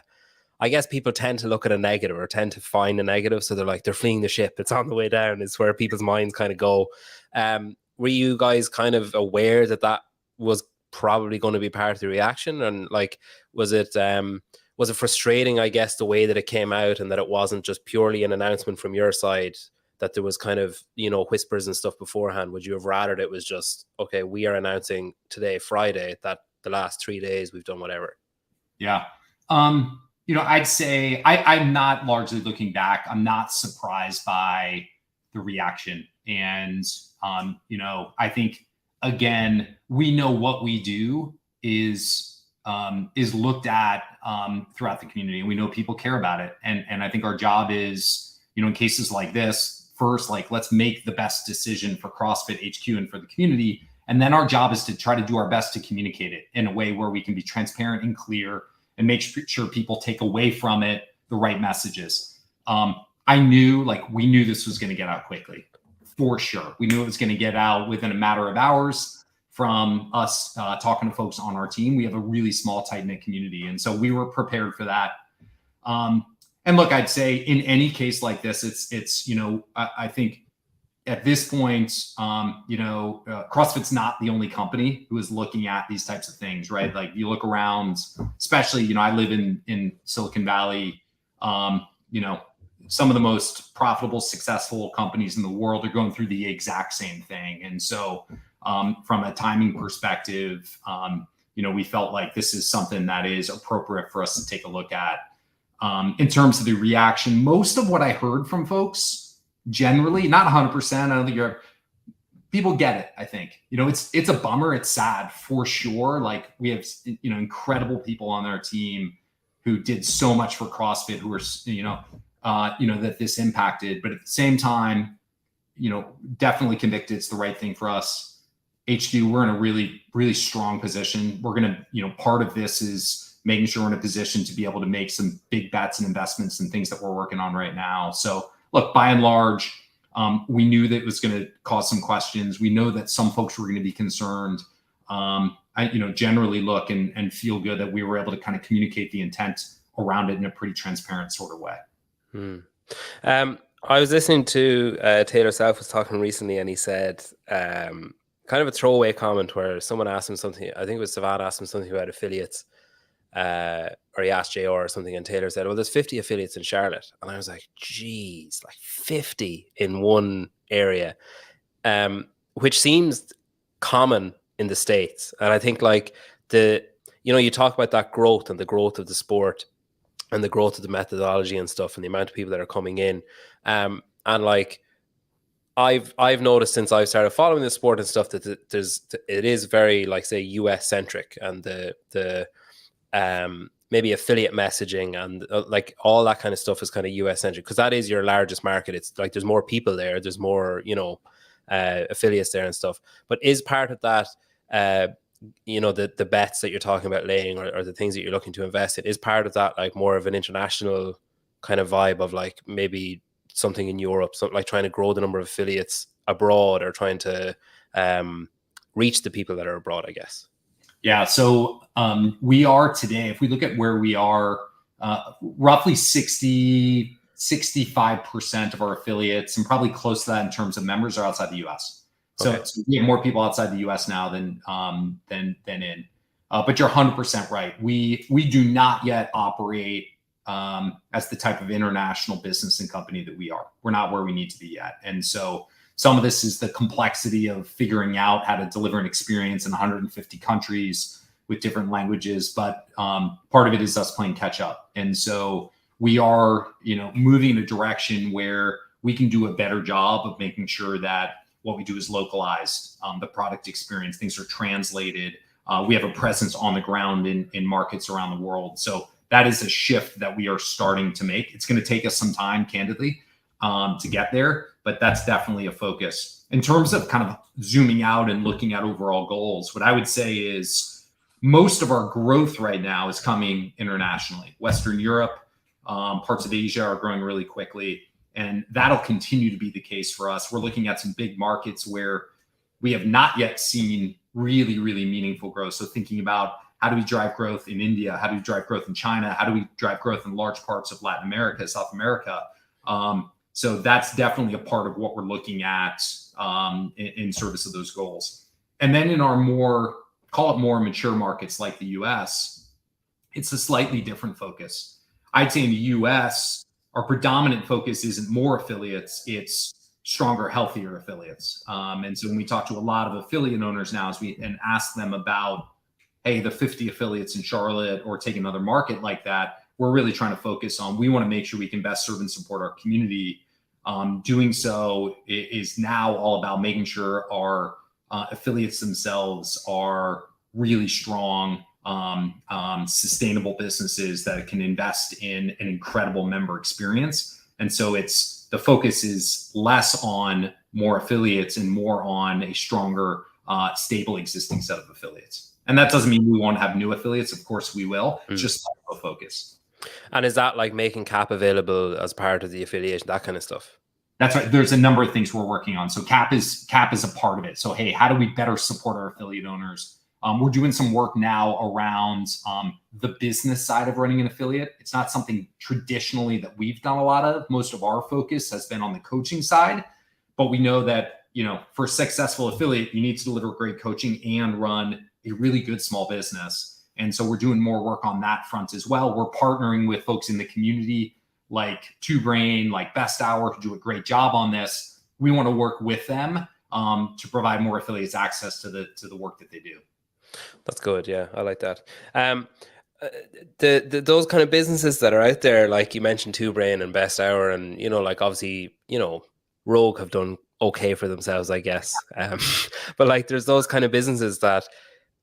guess people tend to look at a negative or tend to find a negative. So they're fleeing the ship. It's on the way down is where people's minds kind of go. Were you guys kind of aware that that was probably going to be part of the reaction? And like, was it frustrating, I guess, the way that it came out and that it wasn't just purely an announcement from your side, that there was kind of, you know, whispers and stuff beforehand? Would you have rathered it was just, okay, we are announcing today, Friday, that the last 3 days we've done whatever? Yeah. You know, I'd say I'm not, largely looking back, I'm not surprised by the reaction. And, you know, I think, again, we know what we do is looked at throughout the community, and we know people care about it. And I think our job is, you know, in cases like this, first, like, let's make the best decision for CrossFit HQ and for the community. And then our job is to try to do our best to communicate it in a way where we can be transparent and clear and make sure people take away from it the right messages. We knew this was going to get out quickly, for sure. We knew it was going to get out within a matter of hours from us talking to folks on our team. We have a really small, tight-knit community. And so we were prepared for that. And look, I'd say in any case like this, it's you know, I think at this point, you know, CrossFit's not the only company who is looking at these types of things, right? Like, you look around, especially, you know, I live in Silicon Valley. You know, some of the most profitable, successful companies in the world are going through the exact same thing. And so from a timing perspective, you know, we felt like this is something that is appropriate for us to take a look at. In terms of the reaction, most of what I heard from folks, generally, not 100%, I don't think people get it. I think, you know, it's a bummer. It's sad, for sure. Like, we have, you know, incredible people on our team who did so much for CrossFit, who are, you know, that this impacted. But at the same time, you know, definitely convicted it's the right thing for us. HQ, we're in a really, really strong position. We're going to, you know, part of this is making sure we're in a position to be able to make some big bets and investments and things that we're working on right now. So look, by and large, we knew that it was going to cause some questions. We know that some folks were going to be concerned. I, you know, generally look and feel good that we were able to kind of communicate the intent around it in a pretty transparent sort of way. I was listening to Taylor South was talking recently, and he said kind of a throwaway comment where someone asked him something. I think it was Savan asked him something about affiliates, or he asked JR or something, and Taylor said, well, there's 50 affiliates in Charlotte. And I was like, geez, like 50 in one area, which seems common in the States. And I think, like, you know, you talk about that growth and the growth of the sport and the growth of the methodology and stuff and the amount of people that are coming in. And like, I've noticed since I've started following the sport and stuff that it is very, like, say, US centric, and the maybe affiliate messaging and like all that kind of stuff is kind of US centric, because that is your largest market. It's like there's more people there, there's more, affiliates there and stuff. But is part of that, the bets that you're talking about laying, or the things that you're looking to invest in, is part of that like more of an international kind of vibe of like maybe something in Europe, something like trying to grow the number of affiliates abroad, or trying to reach the people that are abroad, I guess? Yeah. So we are today, if we look at where we are, roughly 65% of our affiliates, and probably close to that in terms of members, are outside the US. So, Okay. so we have more people outside the US now than in. But you're 100% right. We do not yet operate as the type of international business and company that we are. We're not where we need to be yet. And so some of this is the complexity of figuring out how to deliver an experience in 150 countries with different languages. But part of it is us playing catch up. And so we are, moving in a direction where we can do a better job of making sure that what we do is localized, the product experience, things are translated. We have a presence on the ground in markets around the world. So that is a shift that we are starting to make. It's going to take us some time, candidly, to get there, but that's definitely a focus. In terms of kind of zooming out and looking at overall goals, what I would say is most of our growth right now is coming internationally. Western Europe, parts of Asia are growing really quickly, and that'll continue to be the case for us. We're looking at some big markets where we have not yet seen really, really meaningful growth. So thinking about, how do we drive growth in India? How do we drive growth in China? How do we drive growth in large parts of Latin America, South America? So that's definitely a part of what we're looking at in service of those goals. And then in our call it more mature markets like the US, it's a slightly different focus. I'd say in the US, our predominant focus isn't more affiliates, it's stronger, healthier affiliates. And so when we talk to a lot of affiliate owners now, and ask them about, hey, the 50 affiliates in Charlotte, or take another market like that, we're really trying to focus on, we want to make sure we can best serve and support our community. Doing so is now all about making sure our affiliates themselves are really strong, sustainable businesses that can invest in an incredible member experience. And so the focus is less on more affiliates and more on a stronger, stable existing set of affiliates. And that doesn't mean we won't have new affiliates. Of course we will. It's just a focus. And is that like making CAP available as part of the affiliation, that kind of stuff? That's right. There's a number of things we're working on. So CAP is a part of it. So, hey, how do we better support our affiliate owners? We're doing some work now around the business side of running an affiliate. It's not something traditionally that we've done a lot of. Most of our focus has been on the coaching side, but we know that, for a successful affiliate, you need to deliver great coaching and run a really good small business. And so we're doing more work on that front as well. We're partnering with folks in the community like Two Brain, like Best Hour, who do a great job on this. We want to work with them to provide more affiliates access to the work that they do. That's good. Yeah, I like that. Those kind of businesses that are out there, like you mentioned, Two Brain and Best Hour, and like obviously, Rogue have done okay for themselves, I guess. But like, there's those kind of businesses that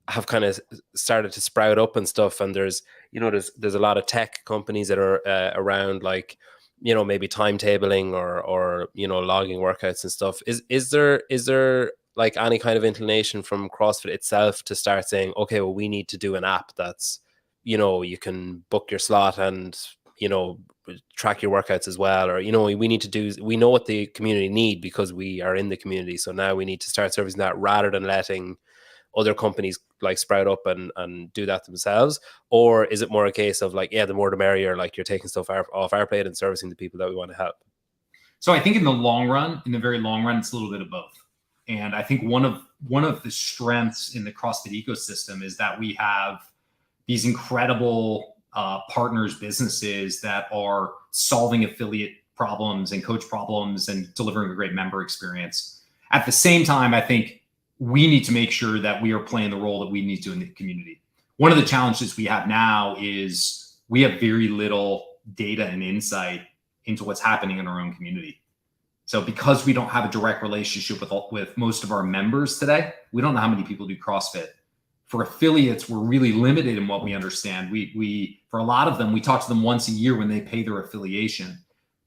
have kind of started to sprout up and stuff, and there's a lot of tech companies that are around, like maybe timetabling or logging workouts and stuff. Is there like any kind of inclination from CrossFit itself to start saying, okay, well, we need to do an app that's you can book your slot and track your workouts as well, or we need to do, we know what the community need because we are in the community, so now we need to start servicing that rather than letting other companies like sprout up and do that themselves? Or is it more a case of like, yeah, the more the merrier, like you're taking stuff off our plate and servicing the people that we want to help? So I think in the very long run, it's a little bit of both. And I think one of the strengths in the CrossFit ecosystem is that we have these incredible partners, businesses that are solving affiliate problems and coach problems and delivering a great member experience. At the same time, I think we need to make sure that we are playing the role that we need to in the community. One of the challenges we have now is we have very little data and insight into what's happening in our own community. So because we don't have a direct relationship with most of our members today, we don't know how many people do CrossFit. For affiliates, we're really limited in what we understand. We for a lot of them, we talk to them once a year when they pay their affiliation.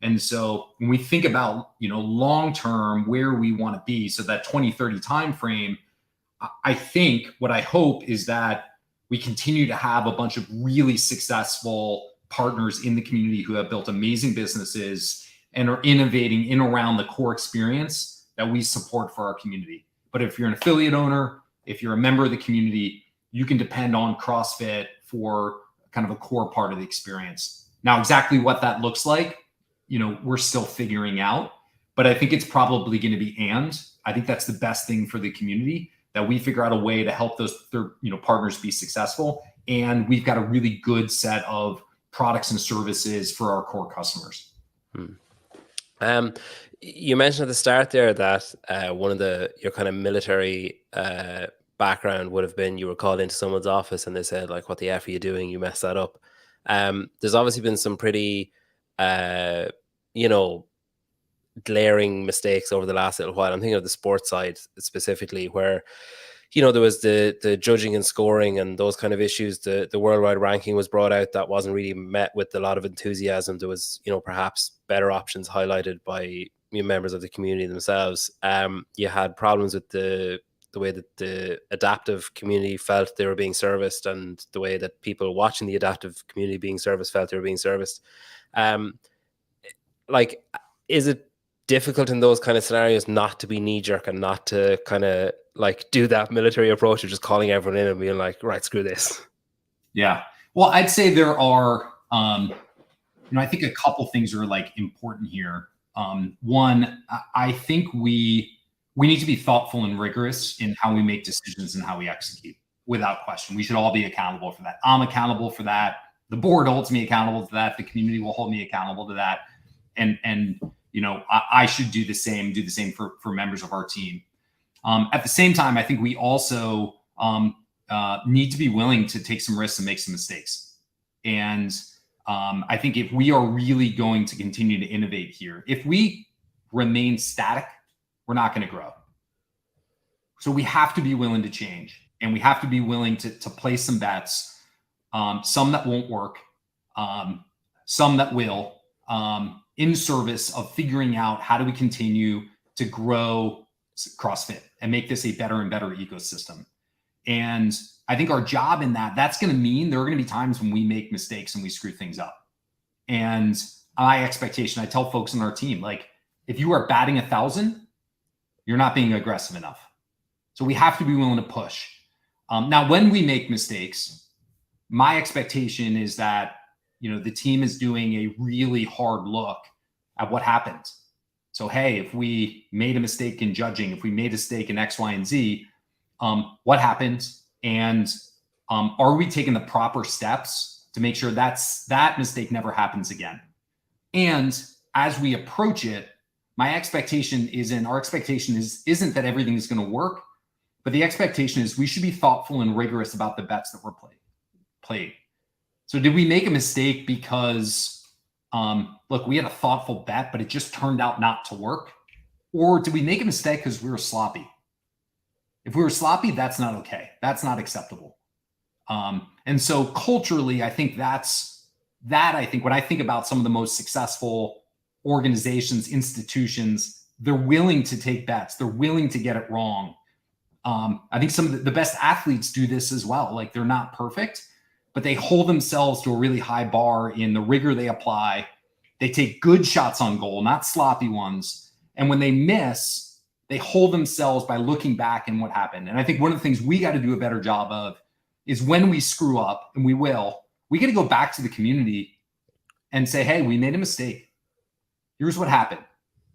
And so when we think about, long term, where we want to be, so that 2030 timeframe, I think what I hope is that we continue to have a bunch of really successful partners in the community who have built amazing businesses and are innovating in around the core experience that we support for our community. But if you're an affiliate owner, if you're a member of the community, you can depend on CrossFit for kind of a core part of the experience. Now, exactly what that looks like, we're still figuring out, but I think it's probably going to be, and I think that's the best thing for the community, that we figure out a way to help those partners be successful. And we've got a really good set of products and services for our core customers. You mentioned at the start there that one of your kind of military background would have been you were called into someone's office and they said, like, what the F are you doing? You messed that up. There's obviously been some pretty, glaring mistakes over the last little while. I'm thinking of the sports side specifically, where there was the judging and scoring and those kind of issues. The worldwide ranking was brought out that wasn't really met with a lot of enthusiasm. There was perhaps better options highlighted by members of the community themselves. You had problems with the way that the adaptive community felt they were being serviced, and the way that people watching the adaptive community being serviced felt they were being serviced. Is it difficult in those kind of scenarios not to be knee-jerk and not to kind of do that military approach of just calling everyone in and being like, right, screw this? Yeah. Well, I'd say there are, I think a couple things are important here. One, I think we need to be thoughtful and rigorous in how we make decisions and how we execute, without question. We should all be accountable for that. I'm accountable for that. The board holds me accountable to that. The community will hold me accountable to that. And I should do the same for members of our team. At the same time, I think we also need to be willing to take some risks and make some mistakes. And I think if we are really going to continue to innovate here, if we remain static, we're not going to grow. So we have to be willing to change, and we have to be willing to place some bets, some that won't work, some that will, in service of figuring out how do we continue to grow CrossFit and make this a better and better ecosystem. And I think our job in that's going to mean there are going to be times when we make mistakes and we screw things up. And my expectation, I tell folks on our team, if you are batting 1,000, you're not being aggressive enough. So we have to be willing to push. Now, when we make mistakes, my expectation is that the team is doing a really hard look at what happened. So, hey, if we made a mistake in judging, if we made a mistake in X, Y, and Z, what happened? And are we taking the proper steps to make sure that mistake never happens again? And as we approach it, our expectation isn't that everything is going to work, but the expectation is we should be thoughtful and rigorous about the bets that we're playing. So did we make a mistake because, look, we had a thoughtful bet, but it just turned out not to work? Or did we make a mistake because we were sloppy? If we were sloppy, that's not okay. That's not acceptable. And so culturally, I think I think when I think about some of the most successful organizations, institutions, they're willing to take bets. They're willing to get it wrong. I think some of the best athletes do this as well. They're not perfect, but they hold themselves to a really high bar in the rigor they apply. They take good shots on goal, not sloppy ones. And when they miss, they hold themselves by looking back and what happened. And I think one of the things we got to do a better job of is when we screw up, and we got to go back to the community and say, hey, we made a mistake. Here's what happened.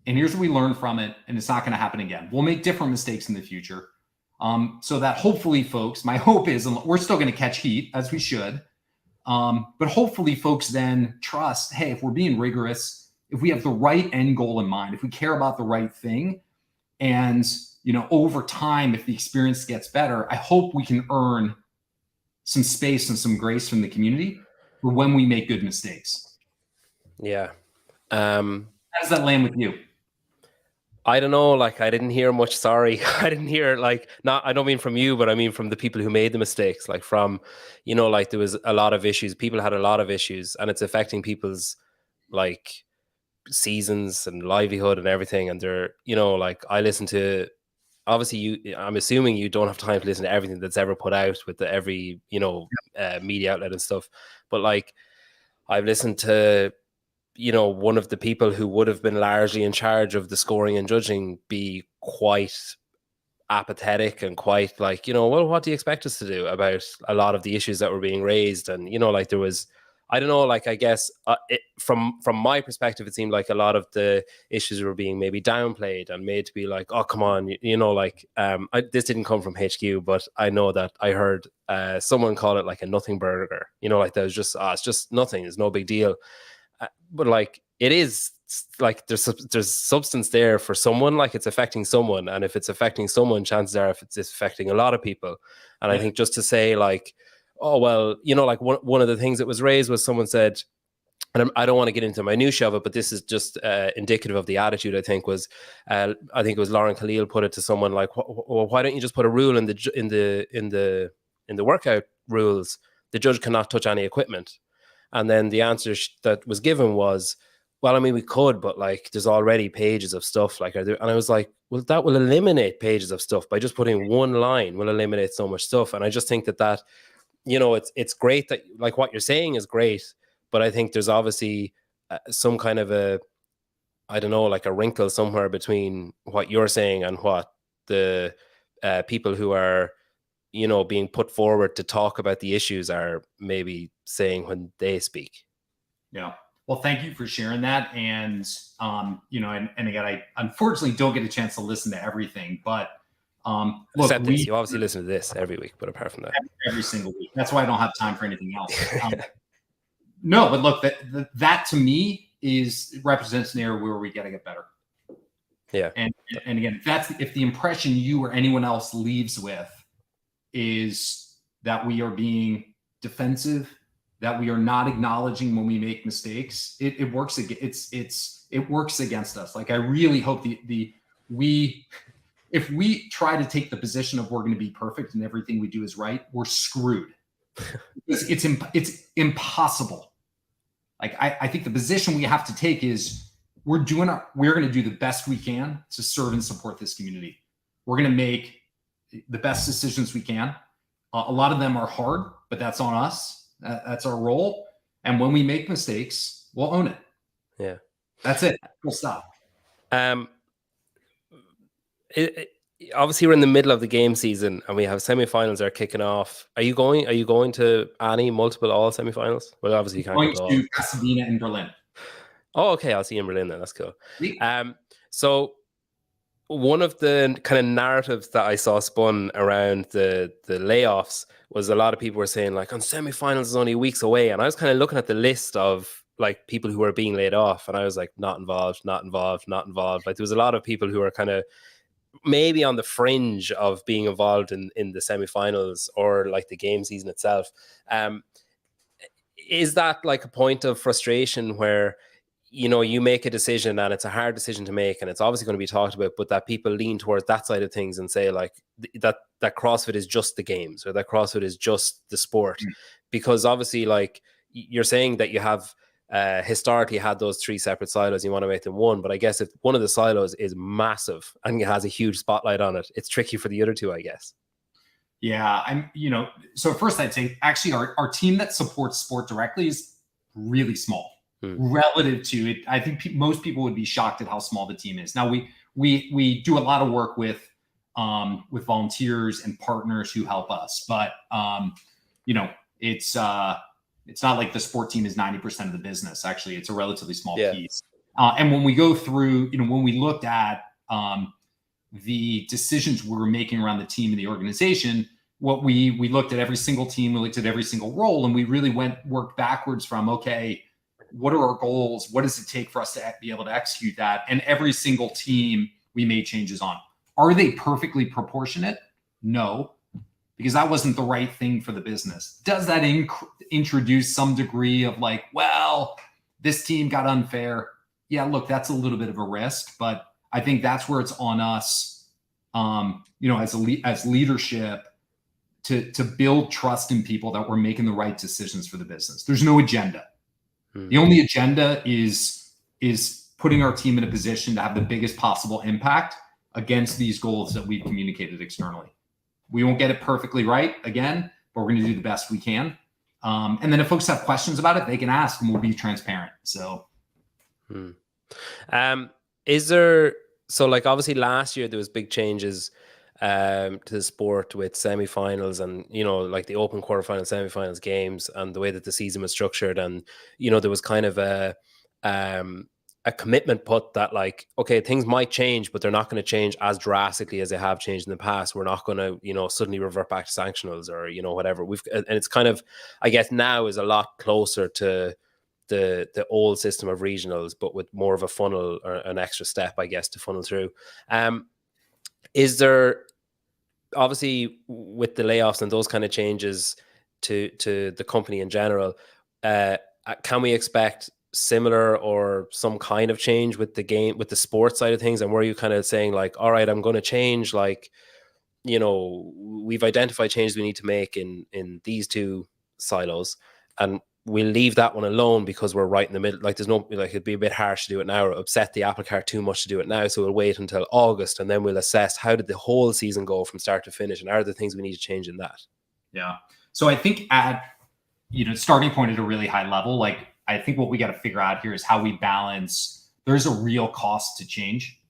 And here's what we learned from it. And it's not going to happen again. We'll make different mistakes in the future. So that hopefully folks, my hope is, and we're still going to catch heat as we should. But hopefully folks then trust, hey, if we're being rigorous, if we have the right end goal in mind, if we care about the right thing, and, over time, if the experience gets better, I hope we can earn some space and some grace from the community for when we make good mistakes. Yeah. How does that land with you? I don't know, like I didn't hear much sorry. I didn't hear like, not, I don't mean from you, but I mean from the people who made the mistakes, like from, like there was a lot of issues. People had a lot of issues and it's affecting people's like seasons and livelihood and everything. And they're, like I listen to, obviously I'm assuming you don't have time to listen to everything that's ever put out with every, media outlet and stuff. But like I've listened to, one of the people who would have been largely in charge of the scoring and judging be quite apathetic and quite like, well, what do you expect us to do about a lot of the issues that were being raised? And, like there was, I don't know, like I guess from my perspective, it seemed like a lot of the issues were being maybe downplayed and made to be like, oh, come on, like this didn't come from HQ, but I know that I heard someone call it like a nothing burger, like that was just, it's just nothing, it's no big deal. But like it is like there's substance there for someone, like it's affecting someone, and if it's affecting someone, chances are if it's affecting a lot of people. And I think just to say like, oh well, like one of the things that was raised was someone said, and I don't want to get into minutiae of it, but this is just indicative of the attitude. I think I think it was Lauren Khalil put it to someone like, well, why don't you just put a rule in the workout rules? The judge cannot touch any equipment. And then the answer that was given was, well, I mean, we could, but like there's already pages of stuff like, and I was like, well, that will eliminate pages of stuff by just putting one line will eliminate so much stuff. And I just think that it's great that like what you're saying is great, but I think there's obviously some kind of I don't know, like a wrinkle somewhere between what you're saying and what the people who are, being put forward to talk about the issues are maybe saying when they speak. Yeah. Well, thank you for sharing that. And, and again, I unfortunately don't get a chance to listen to everything, but look, except this, you obviously listen to this every week, but apart from that, every single week. That's why I don't have time for anything else. No, but look, that to me represents an area where we got to get better. Yeah. And again, if the impression you or anyone else leaves with is that we are being defensive, that we are not acknowledging when we make mistakes, it works. It works against us. Like I really hope if we try to take the position of we're going to be perfect and everything we do is right, we're screwed. Because it's impossible. Like I think the position we have to take is we're going to do the best we can to serve and support this community. We're going to make the best decisions we can. A lot of them are hard, but that's on us. That's our role. And when we make mistakes, we'll own it. Yeah. That's it. We'll stop. Obviously we're in the middle of the game season and we have semifinals are kicking off. Are you going to any multiple all semifinals? Well, obviously you can't going go to Pasadena in Berlin. Oh, okay. I'll see you in Berlin then. That's cool. So one of the kind of narratives that I saw spun around the layoffs was a lot of people were saying like, on semifinals is only weeks away. And I was kind of looking at the list of like people who are being laid off. And I was like, not involved. Like there was a lot of people who are kind of maybe on the fringe of being involved in the semifinals or like the game season itself. Is that like a point of frustration where, you make a decision and it's a hard decision to make and it's obviously going to be talked about, but that people lean towards that side of things and say like that CrossFit is just the games or that CrossFit is just the sport? Because obviously like you're saying that you have historically had those three separate silos, you want to make them one, but I guess if one of the silos is massive and it has a huge spotlight on it, it's tricky for the other two, I guess. Yeah, so first I'd say actually our team that supports sport directly is really small relative to it. I think most people would be shocked at how small the team is. Now we do a lot of work with volunteers and partners who help us, but it's not like the sport team is 90% of the business. Actually, it's a relatively small piece. And when we go through, when we looked at the decisions we were making around the team and the organization, what we looked at every single team, we looked at every single role, and we really worked backwards from, okay, what are our goals? What does it take for us to be able to execute that? And every single team we made changes on. Are they perfectly proportionate? No, because that wasn't the right thing for the business. Does that introduce some degree of like, well, this team got unfair? Yeah, look, that's a little bit of a risk, but I think that's where it's on us, as leadership, to build trust in people that we're making the right decisions for the business. There's no agenda. The only agenda is putting our team in a position to have the biggest possible impact against these goals that we've communicated externally. We won't get it perfectly right again, but we're going to do the best we can. And then if folks have questions about it, they can ask and we'll be transparent. So, like obviously last year there was big changes to the sport with semifinals and, like the open quarterfinals, semifinals games and the way that the season was structured. And, there was kind of a commitment put that like, okay, things might change, but they're not going to change as drastically as they have changed in the past. We're not going to, suddenly revert back to sanctionals or, whatever. And it's kind of, I guess now is a lot closer to the old system of regionals, but with more of a funnel or an extra step, I guess, to funnel through. Is there, obviously with the layoffs and those kind of changes to the company in general, can we expect similar or some kind of change with the sports side of things? And were you kind of saying like, all right, I'm going to change, like, we've identified changes we need to make in these two silos, and we'll leave that one alone because we're right in the middle. Like there's no, like it'd be a bit harsh to do it now or upset the apple cart too much to do it now. So we'll wait until August and then we'll assess how did the whole season go from start to finish and are there things we need to change in that? Yeah. So I think at, starting point at a really high level, like I think what we got to figure out here is how we balance, there's a real cost to change.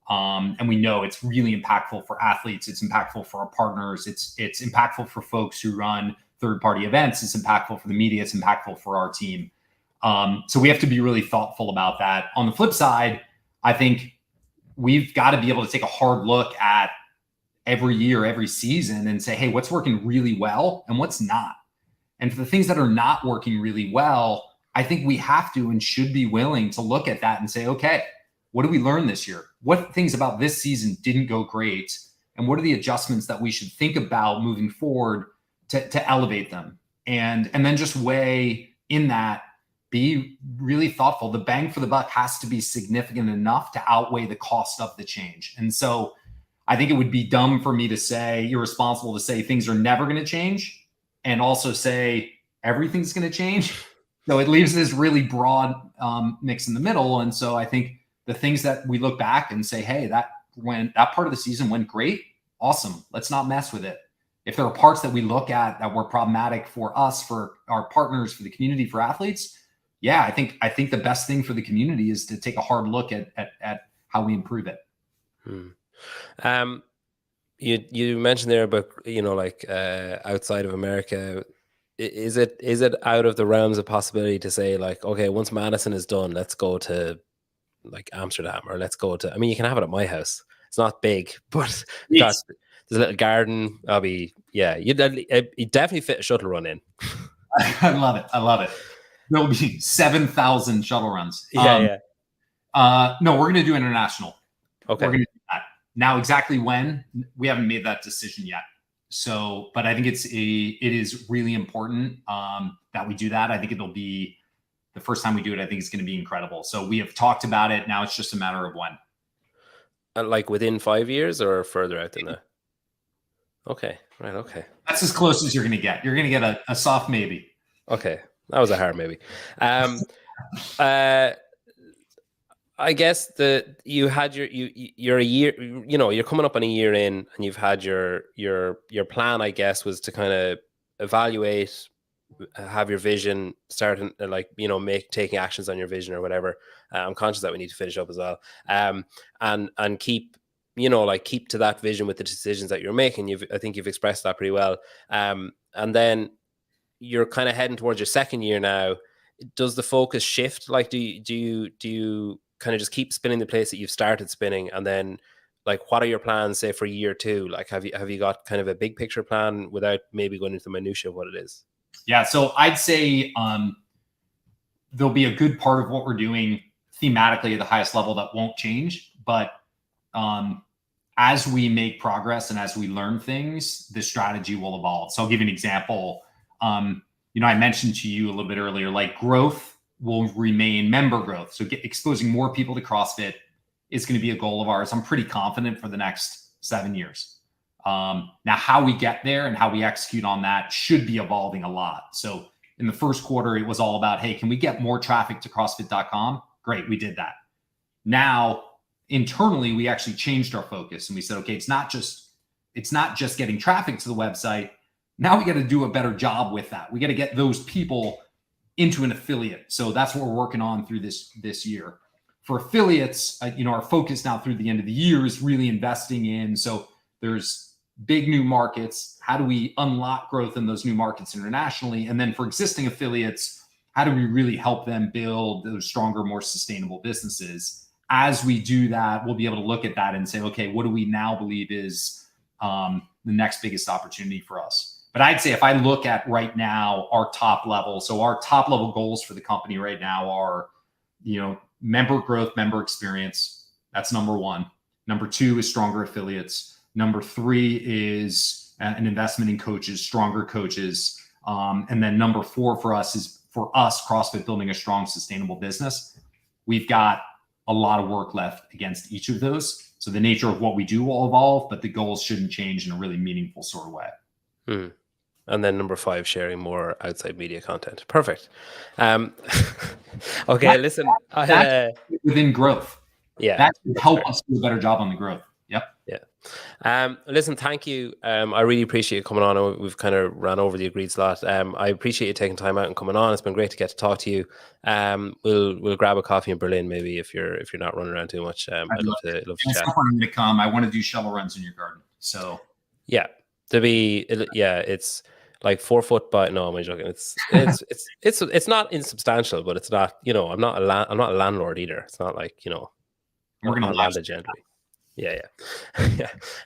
And we know it's really impactful for athletes. It's impactful for our partners. It's impactful for folks who run third-party events. It's impactful for the media. It's impactful for our team. So we have to be really thoughtful about that. On the flip side, I think we've got to be able to take a hard look at every year, every season and say, hey, what's working really well and what's not? And for the things that are not working really well, I think we have to and should be willing to look at that and say, okay, what did we learn this year? What things about this season didn't go great? And what are the adjustments that we should think about moving forward to elevate them? And then just weigh in that, be really thoughtful. The bang for the buck has to be significant enough to outweigh the cost of the change. And so I think it would be dumb for me to say, irresponsible to say things are never going to change and also say everything's going to change. So it leaves this really broad mix in the middle. And so I think the things that we look back and say, hey, that part of the season went great, awesome. Let's not mess with it. If there are parts that we look at that were problematic for us, for our partners, for the community, for athletes, yeah, I think the best thing for the community is to take a hard look at how we improve it. You mentioned there about outside of America. Is it out of the realms of possibility to say like, okay, once Madison is done, let's go to like Amsterdam or let's go to, I mean, you can have it at my house. It's not big, but there's a little garden. You'd definitely fit a shuttle run in. I love it. There'll be 7,000 shuttle runs. No, we're going to do international. Okay. We're going to do that. Now, exactly when, we haven't made that decision yet. So, but I think it is really important that we do that. I think it'll be the first time we do it. I think it's going to be incredible. So we have talked about it. Now it's just a matter of when. Like within 5 years or further out than that? Okay. Right. Okay. That's as close as you're going to get. You're going to get a soft maybe. Okay. That was a hard maybe. I guess you had you're a year, you're coming up on a year in and you've had your plan, I guess, was to kind of evaluate, have your vision, start taking actions on your vision or whatever. I'm conscious that we need to finish up as well. And keep to that vision with the decisions that you're making. I think you've expressed that pretty well. And then you're kind of heading towards your second year now. Does the focus shift? Like, do you kind of just keep spinning the place that you've started spinning, and then like what are your plans, say, for year two? Like, have you got kind of a big picture plan without maybe going into the minutia of what it is? Yeah, so I'd say there'll be a good part of what we're doing thematically at the highest level that won't change, but as we make progress and as we learn things, the strategy will evolve. So I'll give you an example. I mentioned to you a little bit earlier, like growth will remain member growth. So exposing more people to CrossFit is going to be a goal of ours. I'm pretty confident for the next 7 years. Now, how we get there and how we execute on that should be evolving a lot. So in the first quarter, it was all about, hey, can we get more traffic to CrossFit.com? Great, we did that. Now, internally, we actually changed our focus and we said, okay, it's not just getting traffic to the website. Now we got to do a better job with that. We got to get those people into an affiliate. So that's what we're working on through this year. For affiliates, our focus now through the end of the year is really investing in. So there's big new markets. How do we unlock growth in those new markets internationally? And then for existing affiliates, how do we really help them build those stronger, more sustainable businesses? As we do that, we'll be able to look at that and say, okay, what do we now believe is the next biggest opportunity for us? But I'd say if I look at right now, our top level, so our top level goals for the company right now are, member growth, member experience. That's number one. Number two is stronger affiliates. Number three is an investment in coaches, stronger coaches. And then number four for us is, for us, CrossFit building a strong, sustainable business. We've got a lot of work left against each of those. So the nature of what we do will evolve, but the goals shouldn't change in a really meaningful sort of way. And then number five, sharing more outside media content. Perfect. Okay, listen. That's within growth. Yeah. That would help us do a better job on the growth. Yep. Yeah. Listen, thank you. I really appreciate you coming on. We've kind of ran over the agreed slot. I appreciate you taking time out and coming on. It's been great to get to talk to you. We'll grab a coffee in Berlin maybe if you're not running around too much. I'd love to chat. I'm going to come. I want to do shuttle runs in your garden. So yeah, it's like 4 foot by. No, I'm joking. It's not insubstantial, but it's not. I'm not a landlord either. It's not like we're going to land a gentry. Yeah.